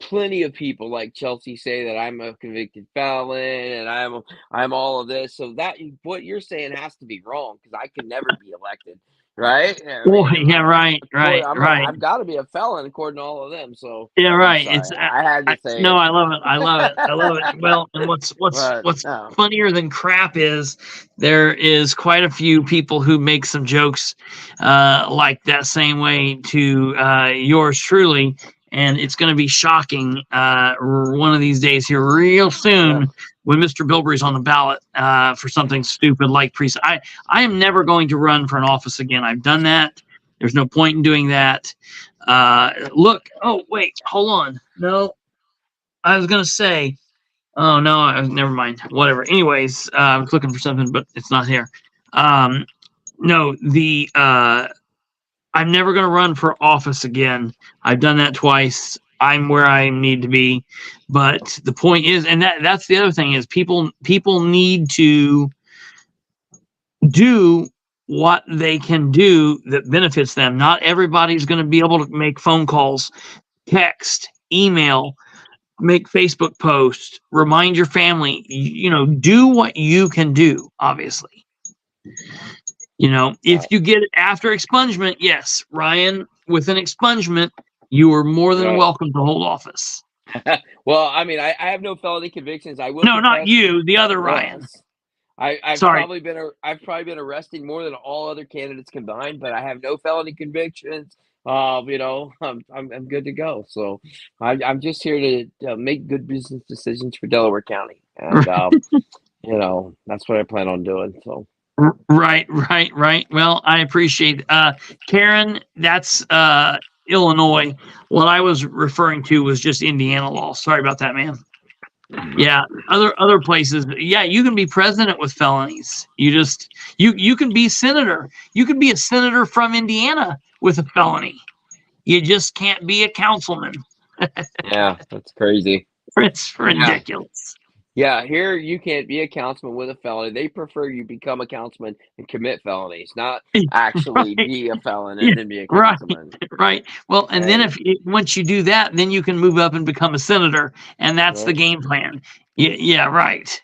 plenty of people like Chelsea say that I'm a convicted felon and I'm all of this. So that what you're saying has to be wrong because I could never be elected, right? Right. I've got to be a felon according to all of them. So yeah, right. I had to say. No, I love it. Well, and what's funnier than crap is there is quite a few people who make some jokes like that same way to yours truly. And it's going to be shocking one of these days here real soon when Mr. Bilbrey's on the ballot for something stupid like precinct. I am never going to run for an office again. I've done that. There's no point in doing that. Look. Oh, wait. Hold on. No. I was gonna say, oh no, never mind. Whatever. Anyways, I was looking for something, but it's not here. No, I'm never gonna run for office again. I've done that twice. I'm where I need to be, but the point is, and that's the other thing is people need to do what they can do that benefits them. Not everybody's going to be able to make phone calls, text, email, make Facebook posts, remind your family, do what you can do, obviously. If you get it after expungement, yes, Ryan, with an expungement, you are more than welcome to hold office. Well, I mean, I have no felony convictions. I will. No, not you, the other Ryan. I've probably been arrested more than all other candidates combined, but I have no felony convictions. I'm good to go. So I'm just here to make good business decisions for Delaware County, and that's what I plan on doing. So. Right. Well, I appreciate Karen. That's Illinois. What I was referring to was just Indiana law. Sorry about that, man. Yeah, other places. Yeah, you can be president with felonies. You can be senator. You can be a senator from Indiana with a felony. You just can't be a councilman. Yeah, that's crazy. It's ridiculous. Yeah, here you can't be a councilman with a felony. They prefer you become a councilman and commit felonies, not actually be a felon and then be a councilman. Right. Well, and then once you do that, then you can move up and become a senator, and that's the game plan. Yeah, right.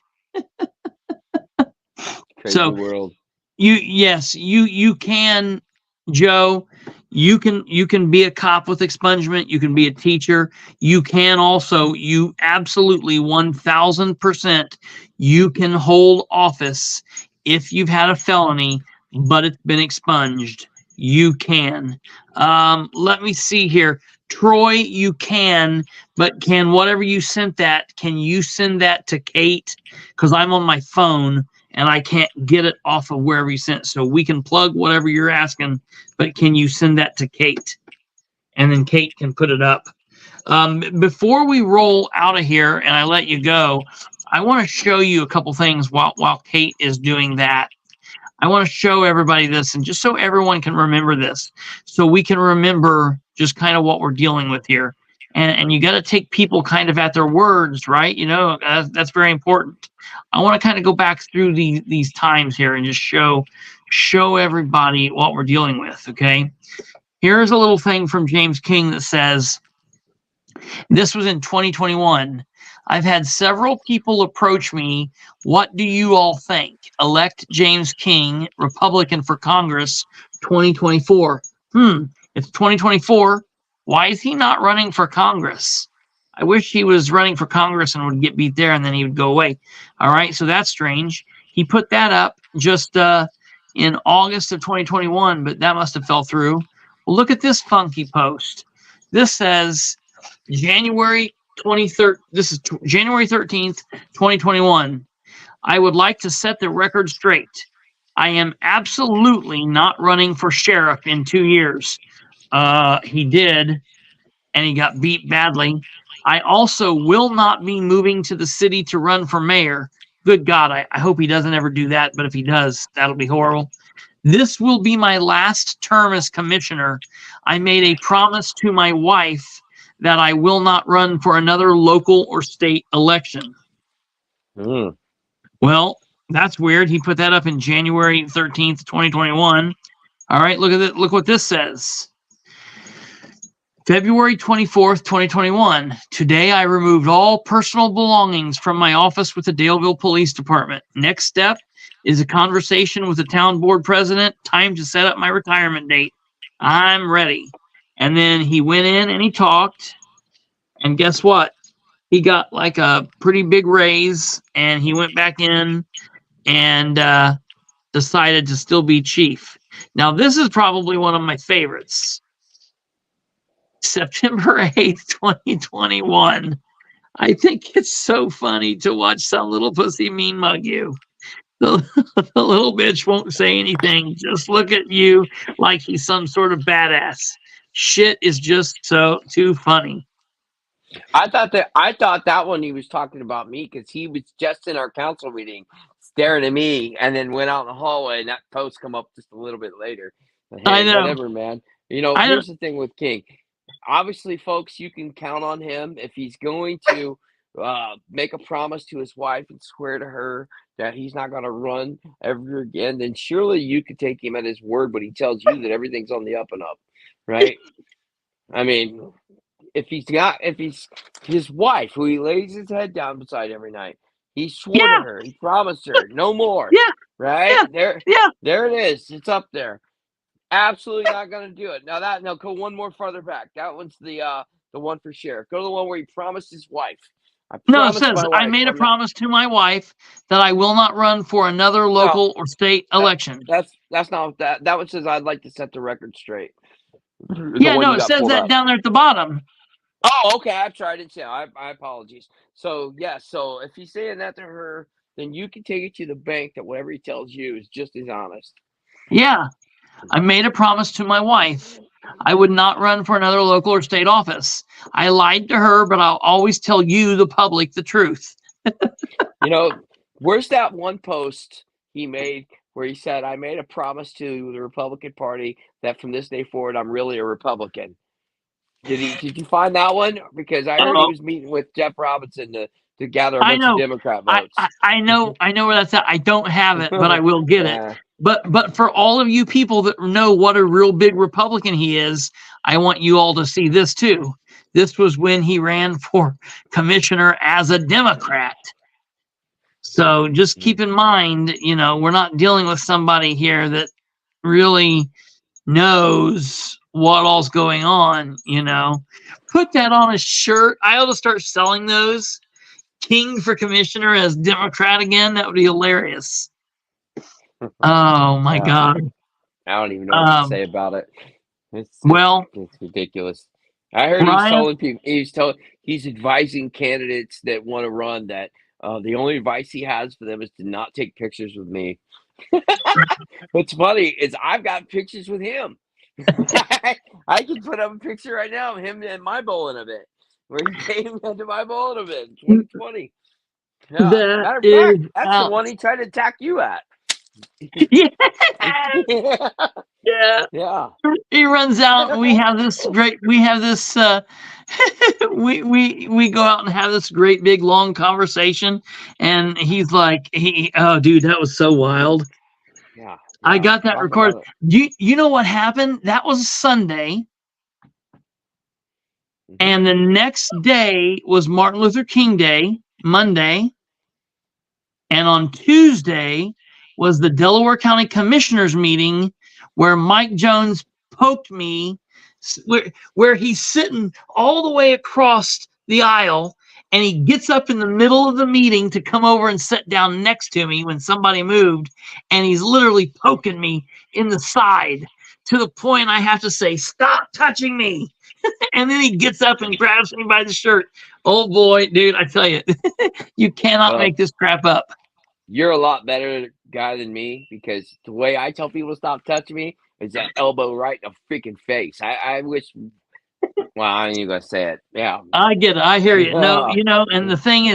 Crazy world. You can, Joe. You can be a cop with expungement. You can be a teacher. You can also, you absolutely 1000%, you can hold office if you've had a felony, but it's been expunged. You can. Let me see here. Troy, you can, but can whatever you sent that, can you send that to Kate? Because I'm on my phone and I can't get it off of wherever you sent it. So we can plug whatever you're asking, but can you send that to Kate? And then Kate can put it up. Before we roll out of here and I let you go, I want to show you a couple things while Kate is doing that. I want to show everybody this, and just so everyone can remember this, so we can remember just kind of what we're dealing with here. And you got to take people kind of at their words, right? That's very important. I want to kind of go back through these times here and just show everybody what we're dealing with, okay? Here's a little thing from James King that says, this was in 2021. I've had several people approach me. What do you all think? Elect James King, Republican for Congress, 2024. It's 2024. Why is he not running for Congress? I wish he was running for Congress and would get beat there and then he would go away. All right, so that's strange. He put that up just in August of 2021, but that must have fell through. Well, look at this funky post. This says January 23rd. This is January 13th, 2021. I would like to set the record straight. I am absolutely not running for sheriff in 2 years. He did, and he got beat badly. I also will not be moving to the city to run for mayor. Good God, I hope he doesn't ever do that, but if he does, that'll be horrible. This will be my last term as commissioner. I made a promise to my wife that I will not run for another local or state election. Well, that's weird. He put that up in January 13th, 2021. All right, look at it. Look what this says. February 24th, 2021. Today, I removed all personal belongings from my office with the Daleville Police Department. Next step is a conversation with the town board president. Time to set up my retirement date. I'm ready. And then he went in and he talked. And guess what? He got like a pretty big raise. And he went back in and decided to still be chief. Now, this is probably one of my favorites. September 8th, 2021. I think it's so funny to watch some little pussy mean mug you. The little bitch won't say anything. Just look at you like he's some sort of badass. Shit is just so too funny. I thought that one he was talking about me because he was just in our council meeting staring at me and then went out in the hallway and that post come up just a little bit later. But I hey, know. whatever, man. You know, I know. here's the thing with King. Obviously, folks, you can count on him if he's going to make a promise to his wife and swear to her that he's not going to run ever again. Then surely you could take him at his word when he tells you that everything's on the up and up, right? I mean, if he's his wife, who he lays his head down beside every night, he swore Yeah. to her, he promised her, no more. Yeah. Right? Yeah. There it is. It's up there. Absolutely not going to do it. Now go one more farther back. That one's the one for sheriff. Go to the one where he promised his wife. No, it says, I made a promise to my wife that I will not run for another local or state election. That's not that. That one says, I'd like to set the record straight. Yeah, no, it says that down there at the bottom. Oh, okay. I'm sorry. I didn't say it. My apologies. So, yeah. So if he's saying that to her, then you can take it to the bank that whatever he tells you is just as honest. Yeah. I made a promise to my wife. I would not run for another local or state office. I lied to her, but I'll always tell you, the public, the truth. You know, where's that one post he made where he said, I made a promise to the Republican Party that from this day forward, I'm really a Republican. Did you find that one? Because I heard he was meeting with Jeff Robinson to gather a bunch of Democrat votes. I know where that's at. I don't have it, but I will get it. But for all of you people that know what a real big Republican he is, I want you all to see this too. This was when he ran for commissioner as a Democrat. So just keep in mind, you know, we're not dealing with somebody here that really knows what all's going on, you know. Put that on a shirt. I ought to start selling those. King for commissioner as Democrat again. That would be hilarious. Oh my God. I don't even know what to say about it. It's ridiculous. I heard he's telling people, he's advising candidates that want to run that the only advice he has for them is to not take pictures with me. What's funny is I've got pictures with him. I can put up a picture right now of him and my bowling event where he came into my bowling event in 2020. Yeah. Matter of fact, that's the one he tried to attack you at. Yeah. He runs out and we have this we go out and have this great big long conversation and he's like, oh dude, that was so wild. Yeah. I got that recorded. You know what happened? That was Sunday. And the next day was Martin Luther King Day, Monday. And on Tuesday was the Delaware County Commissioners meeting where Mike Jones poked me, where he's sitting all the way across the aisle and he gets up in the middle of the meeting to come over and sit down next to me when somebody moved. And he's literally poking me in the side to the point I have to say, stop touching me. And then he gets up and grabs me by the shirt. Oh boy, dude, I tell you, you cannot make this crap up. You're a lot better guy than me because the way I tell people to stop touching me is that elbow right in the freaking face. I wish. Well, I ain't gonna say it. Yeah, I get it. I hear you. No, you know, and the thing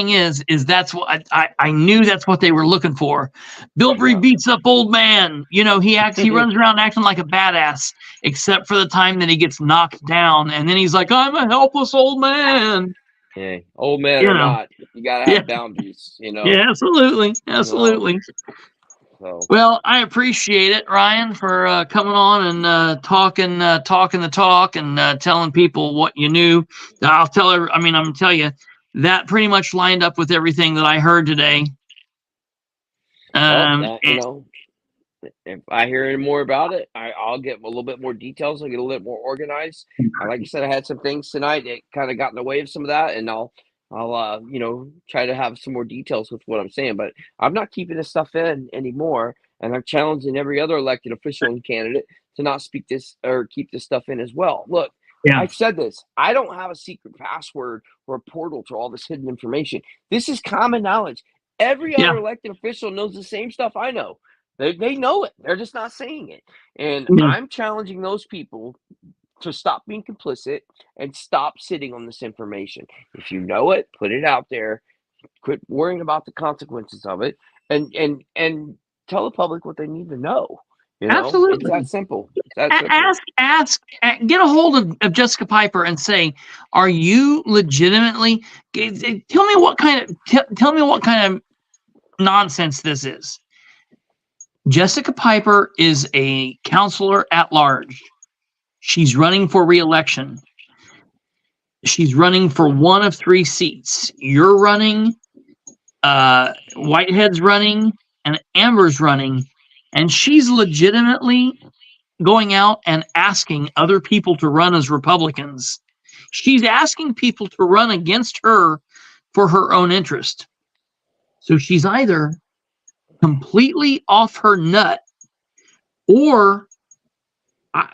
is that's what I knew that's what they were looking for. Bilbrey beats up old man. You know, he runs around acting like a badass, except for the time that he gets knocked down, and then he's like, "I'm a helpless old man." Yeah, old man or not, you gotta have boundaries. You know. Yeah, absolutely. So. Well, I appreciate it, Ryan, for coming on and talking the talk and telling people what you knew. I'm gonna tell you that pretty much lined up with everything that I heard today. You know, if I hear any more about it, I'll get a little bit more details. I'll get a little bit more organized. Like I said, I had some things tonight that kind of got in the way of some of that, and I'll you know, try to have some more details with what I'm saying, but I'm not keeping this stuff in anymore. And I'm challenging every other elected official and candidate to not speak this or keep this stuff in as well. Look, I've said this. I don't have a secret password or a portal to all this hidden information. This is common knowledge. Every other elected official knows the same stuff I know. They know it. They're just not saying it. And I'm challenging those people to stop being complicit and stop sitting on this information. If you know it, put it out there. Quit worrying about the consequences of it, and tell the public what they need to know. You know, it's Absolutely. that simple. It's that simple. Get a hold of Jessica Piper and say, are you legitimately, tell me what kind of nonsense this is. Jessica Piper is a counselor at large. She's running for re-election. She's running for one of 3 seats. You're running, Whitehead's running, and Amber's running, and she's legitimately going out and asking other people to run as Republicans. She's asking people to run against her for her own interest. So she's either completely off her nut, or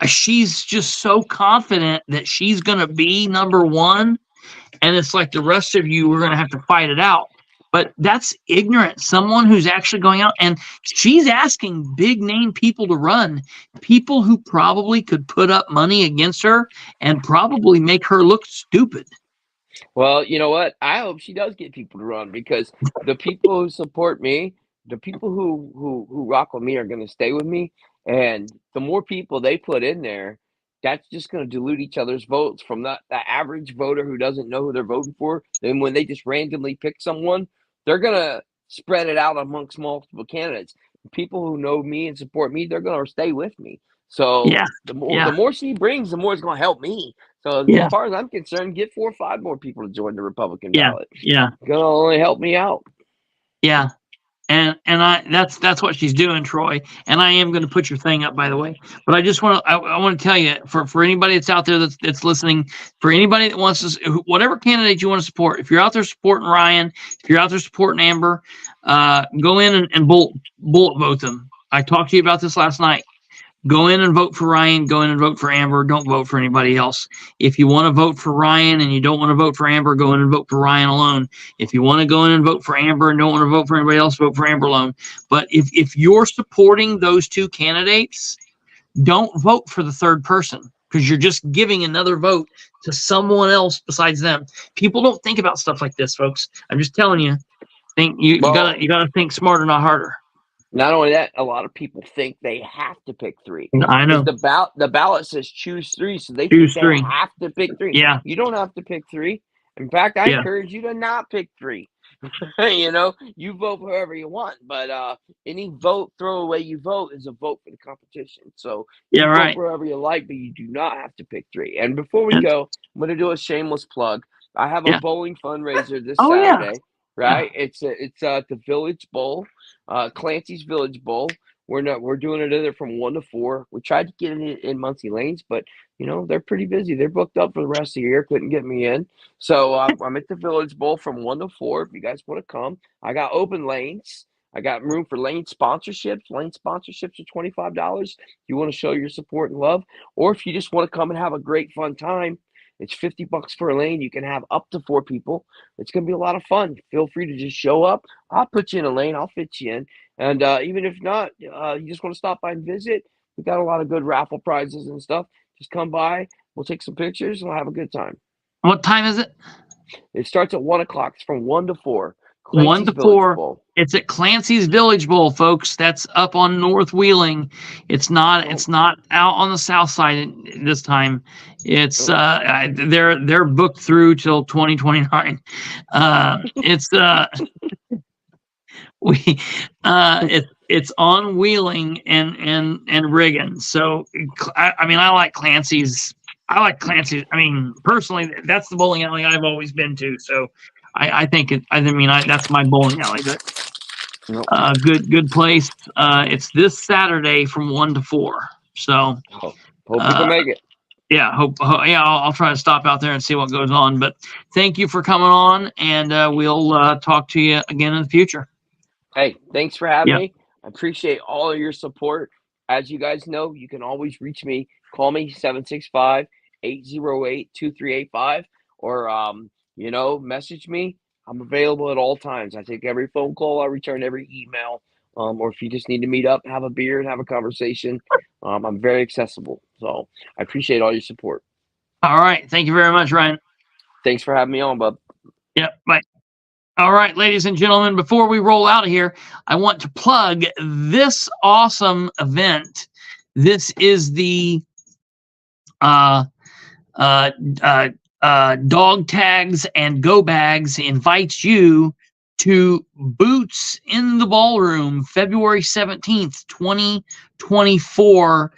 she's just so confident that she's going to be number one, and it's like the rest of you are going to have to fight it out. But that's ignorant. Someone who's actually going out, and she's asking big name people to run, people who probably could put up money against her and probably make her look stupid. Well, you know what? I hope she does get people to run, because the people who support me, the people who rock with me are going to stay with me. And the more people they put in there, that's just going to dilute each other's votes from the average voter who doesn't know who they're voting for. Then when they just randomly pick someone, they're going to spread it out amongst multiple candidates. People who know me and support me, they're going to stay with me. So the more she brings, the more it's going to help me. So as far as I'm concerned, get 4 or 5 more people to join the Republican ballot. Yeah. It's going to only help me out. Yeah. And that's what she's doing, Troy. And I am going to put your thing up, by the way. But I just want to tell you, for anybody that's out there that's listening, for anybody that wants to, whatever candidate you want to support, if you're out there supporting Ryan, if you're out there supporting Amber, go in and bullet vote them. I talked to you about this last night. Go in and vote for Ryan. Go in and vote for Amber. Don't vote for anybody else. If you want to vote for Ryan and you don't want to vote for Amber, go in and vote for Ryan alone. If you want to go in and vote for Amber and don't want to vote for anybody else, vote for Amber alone. But if you're supporting those 2 candidates, don't vote for the third person, because you're just giving another vote to someone else besides them. People don't think about stuff like this, folks. I'm just telling you. You gotta think smarter, not harder. Not only that, a lot of people think they have to pick 3. I know. The ballot says choose 3, so they choose think 3. They have to pick 3. Yeah. You don't have to pick 3. In fact, I encourage you to not pick 3. You know, you vote for whoever you want, but any throwaway you vote is a vote for the competition. So you vote for whoever you like, but you do not have to pick 3. And before we go, I'm going to do a shameless plug. I have a bowling fundraiser this Saturday. Yeah. Right? It's at the Village Bowl, Clancy's Village Bowl. We're doing it either from 1 to 4. We tried to get it in Muncie Lanes, but you know they're pretty busy. They're booked up for the rest of the year. Couldn't get me in, so I'm at the Village Bowl from 1 to 4. If you guys want to come, I got open lanes. I got room for lane sponsorships. Lane sponsorships are $25. If you want to show your support and love, or if you just want to come and have a great fun time, it's $50 for a lane. You can have up to 4 people. It's going to be a lot of fun. Feel free to just show up. I'll put you in a lane. I'll fit you in. And even if not, you just want to stop by and visit, we got a lot of good raffle prizes and stuff. Just come by. We'll take some pictures and we'll have a good time. What time is it? It starts at 1 o'clock. It's from 1 to 4. Clancy's 1 to 4. It's at Clancy's Village Bowl, folks. That's up on North Wheeling. It's not out on the south side this time. It's they're booked through till 2029. It's on Wheeling and Riggin. So I like Clancy's. I mean, personally, that's the bowling alley I've always been to. So I think that's my bowling alley. But good place. It's this Saturday from 1 to 4. So hope you can make it. Yeah, I'll try to stop out there and see what goes on. But thank you for coming on, and we'll talk to you again in the future. Hey, thanks for having me. I appreciate all of your support. As you guys know, you can always reach me. Call me 765-808-2385, or message me. I'm available at all times. I take every phone call. I return every email. Or if you just need to meet up, have a beer, and have a conversation, I'm very accessible. So I appreciate all your support. All right. Thank you very much, Ryan. Thanks for having me on, bub. Yep. Bye. All right, ladies and gentlemen, before we roll out of here, I want to plug this awesome event. This is the Dog Tags and Go Bags invites you to Boots in the Ballroom, February 17th, 2024,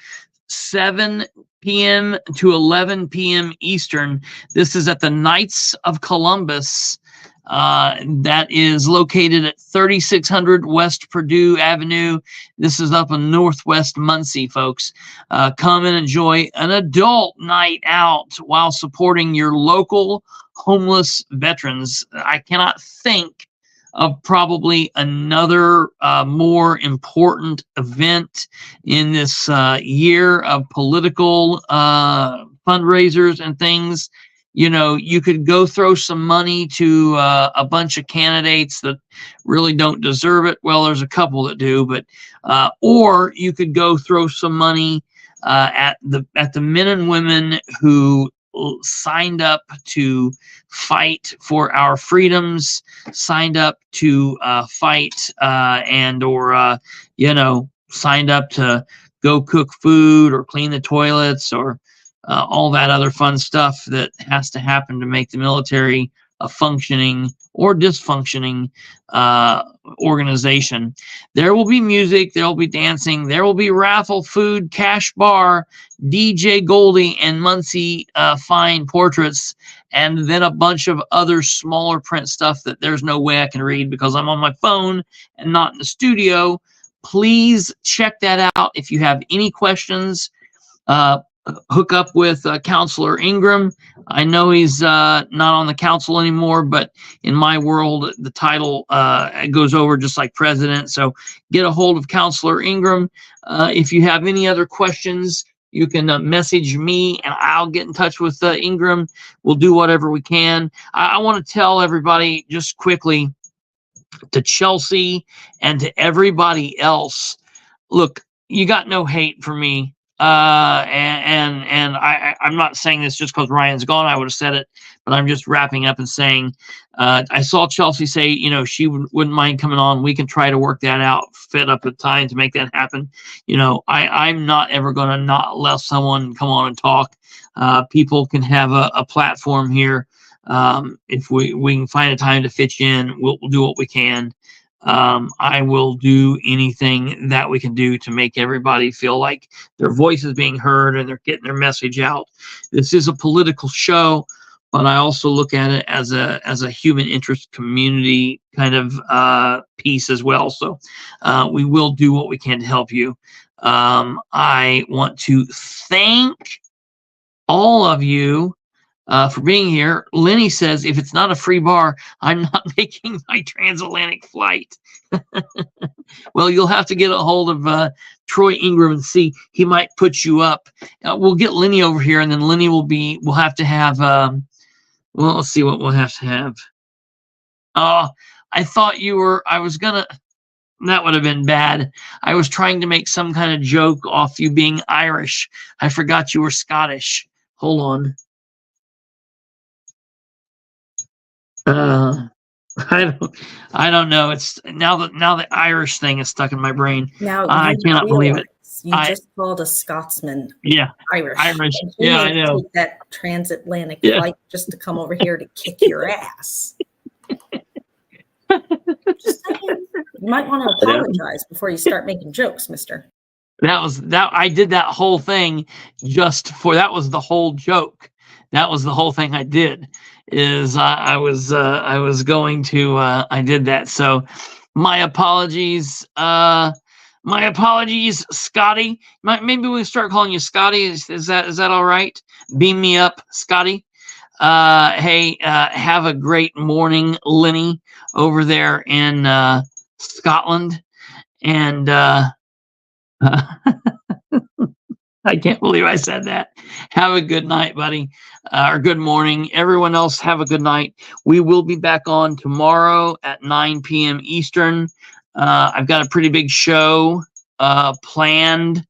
7 p.m. to 11 p.m. Eastern. This is at the Knights of Columbus. That is located at 3600 West Purdue Avenue. This is up in Northwest Muncie, folks. Come and enjoy an adult night out while supporting your local homeless veterans. I cannot think of probably another more important event in this year of political fundraisers and things. You know, you could go throw some money to a bunch of candidates that really don't deserve it. Well, there's a couple that do, but or you could go throw some money at the men and women who signed up to fight for our freedoms, signed up to fight and or signed up to go cook food or clean the toilets or all that other fun stuff that has to happen to make the military a functioning or dysfunctioning organization. There will be music, there will be dancing, there will be raffle, food, cash bar, DJ Goldie and Muncie fine portraits, and then a bunch of other smaller print stuff that there's no way I can read because I'm on my phone and not in the studio. Please check that out. If you have any questions, hook up with Councilor Ingram. I know he's not on the council anymore, but in my world, the title goes over just like president. So get a hold of Councilor Ingram. If you have any other questions, you can message me and I'll get in touch with Ingram. We'll do whatever we can. I want to tell everybody just quickly, to Chelsea and to everybody else, look, you got no hate for me. And I'm not saying this just because Ryan's gone. I would have said it, but I'm just wrapping up and saying, I saw Chelsea say, you know, she wouldn't mind coming on. We can try to work that out, fit up a time to make that happen. You know, I'm not ever going to not let someone come on and talk. People can have a platform here. If we can find a time to fit you in, we'll do what we can. I will do anything that we can do to make everybody feel like their voice is being heard and they're getting their message out. This is a political show, but I also look at it as a human interest community kind of piece as well. So we will do what we can to help you. I want to thank all of you for being here. Lenny says, if it's not a free bar, I'm not making my transatlantic flight. Well, you'll have to get a hold of Troy Ingram and see. He might put you up. We'll get Lenny over here, and then Lenny we'll have to have, well, let's see what we'll have to have. I thought that would have been bad. I was trying to make some kind of joke off you being Irish. I forgot you were Scottish. Hold on. I don't know. It's now the Irish thing is stuck in my brain. Now I cannot believe it. You just called a Scotsman Irish. Yeah, I know. Take that transatlantic flight just to come over here to kick your ass. Just saying. You might want to apologize before you start making jokes, mister. I did that whole thing that was the whole joke. That was the whole thing I did. I did that. So my apologies. Scotty. Maybe we can start calling you Scotty. Is that all right? Beam me up, Scotty. Hey, have a great morning, Lenny, over there in Scotland. And I can't believe I said that. Have a good night, buddy, or good morning. Everyone else, have a good night. We will be back on tomorrow at 9 p.m. Eastern. I've got a pretty big show planned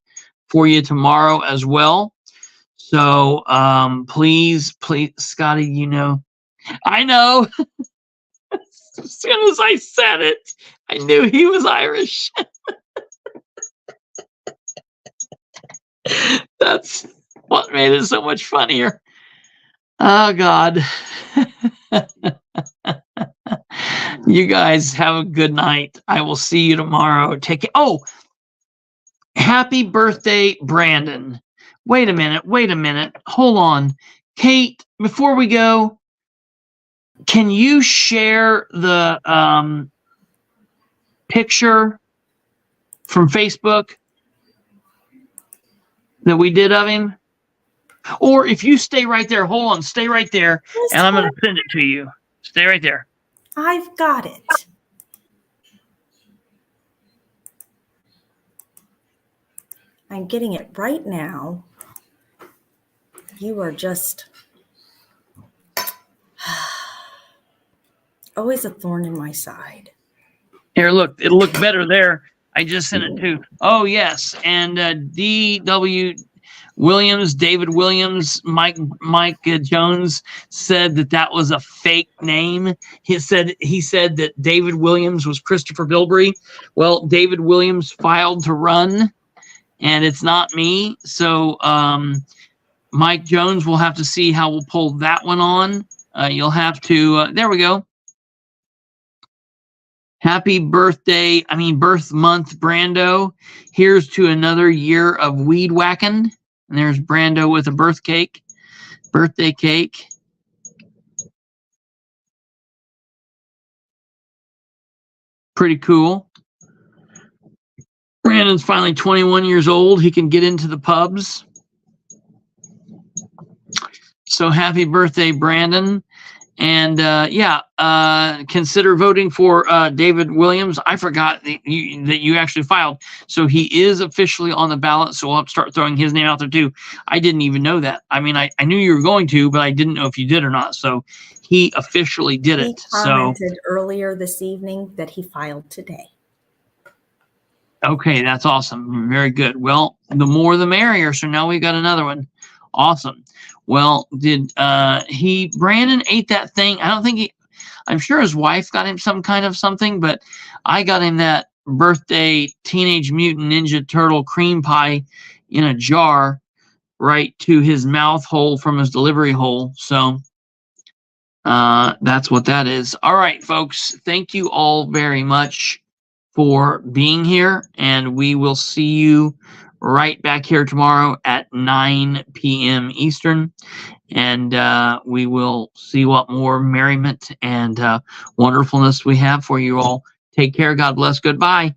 for you tomorrow as well. So please, Scotty, you know, I know. As soon as I said it, I knew he was Irish. That's what made it so much funnier. Oh, God. You guys have a good night. I will see you tomorrow. Take it. Oh, happy birthday, Brandon. Wait a minute. Hold on. Kate, before we go, can you share the picture from Facebook that we did of him? Or if you stay right there, hold on, stay right there, and I'm going to send it to you. Stay right there. I've got it. I'm getting it right now. You are just always a thorn in my side. Here, look, it'll look better there. I just sent it to. Oh, yes. And D.W. Williams, David Williams, Mike Jones said that was a fake name. He said that David Williams was Christopher Bilbrey. Well, David Williams filed to run, and it's not me. So Mike Jones will have to see how we'll pull that one on. You'll have to. There we go. Happy birthday, birth month, Brando. Here's to another year of weed whacking. And there's Brando with a birthday cake. Pretty cool. Brandon's finally 21 years old. He can get into the pubs. So happy birthday, Brandon. And consider voting for David Williams. I forgot that you actually filed. So he is officially on the ballot. So we'll have to start throwing his name out there too. I didn't even know that. I knew you were going to, but I didn't know if you did or not. So he officially did it. He commented earlier this evening that he filed today. Okay, that's awesome. Very good. Well, the more the merrier. So now we've got another one. Awesome. Well, Brandon ate that thing? I don't think I'm sure his wife got him some kind of something, but I got him that birthday Teenage Mutant Ninja Turtle cream pie in a jar right to his mouth hole from his delivery hole. So that's what that is. All right, folks. Thank you all very much for being here, and we will see you right back here tomorrow at 9 p.m. Eastern, and we will see what more merriment and wonderfulness we have for you all. Take care. God bless. Goodbye.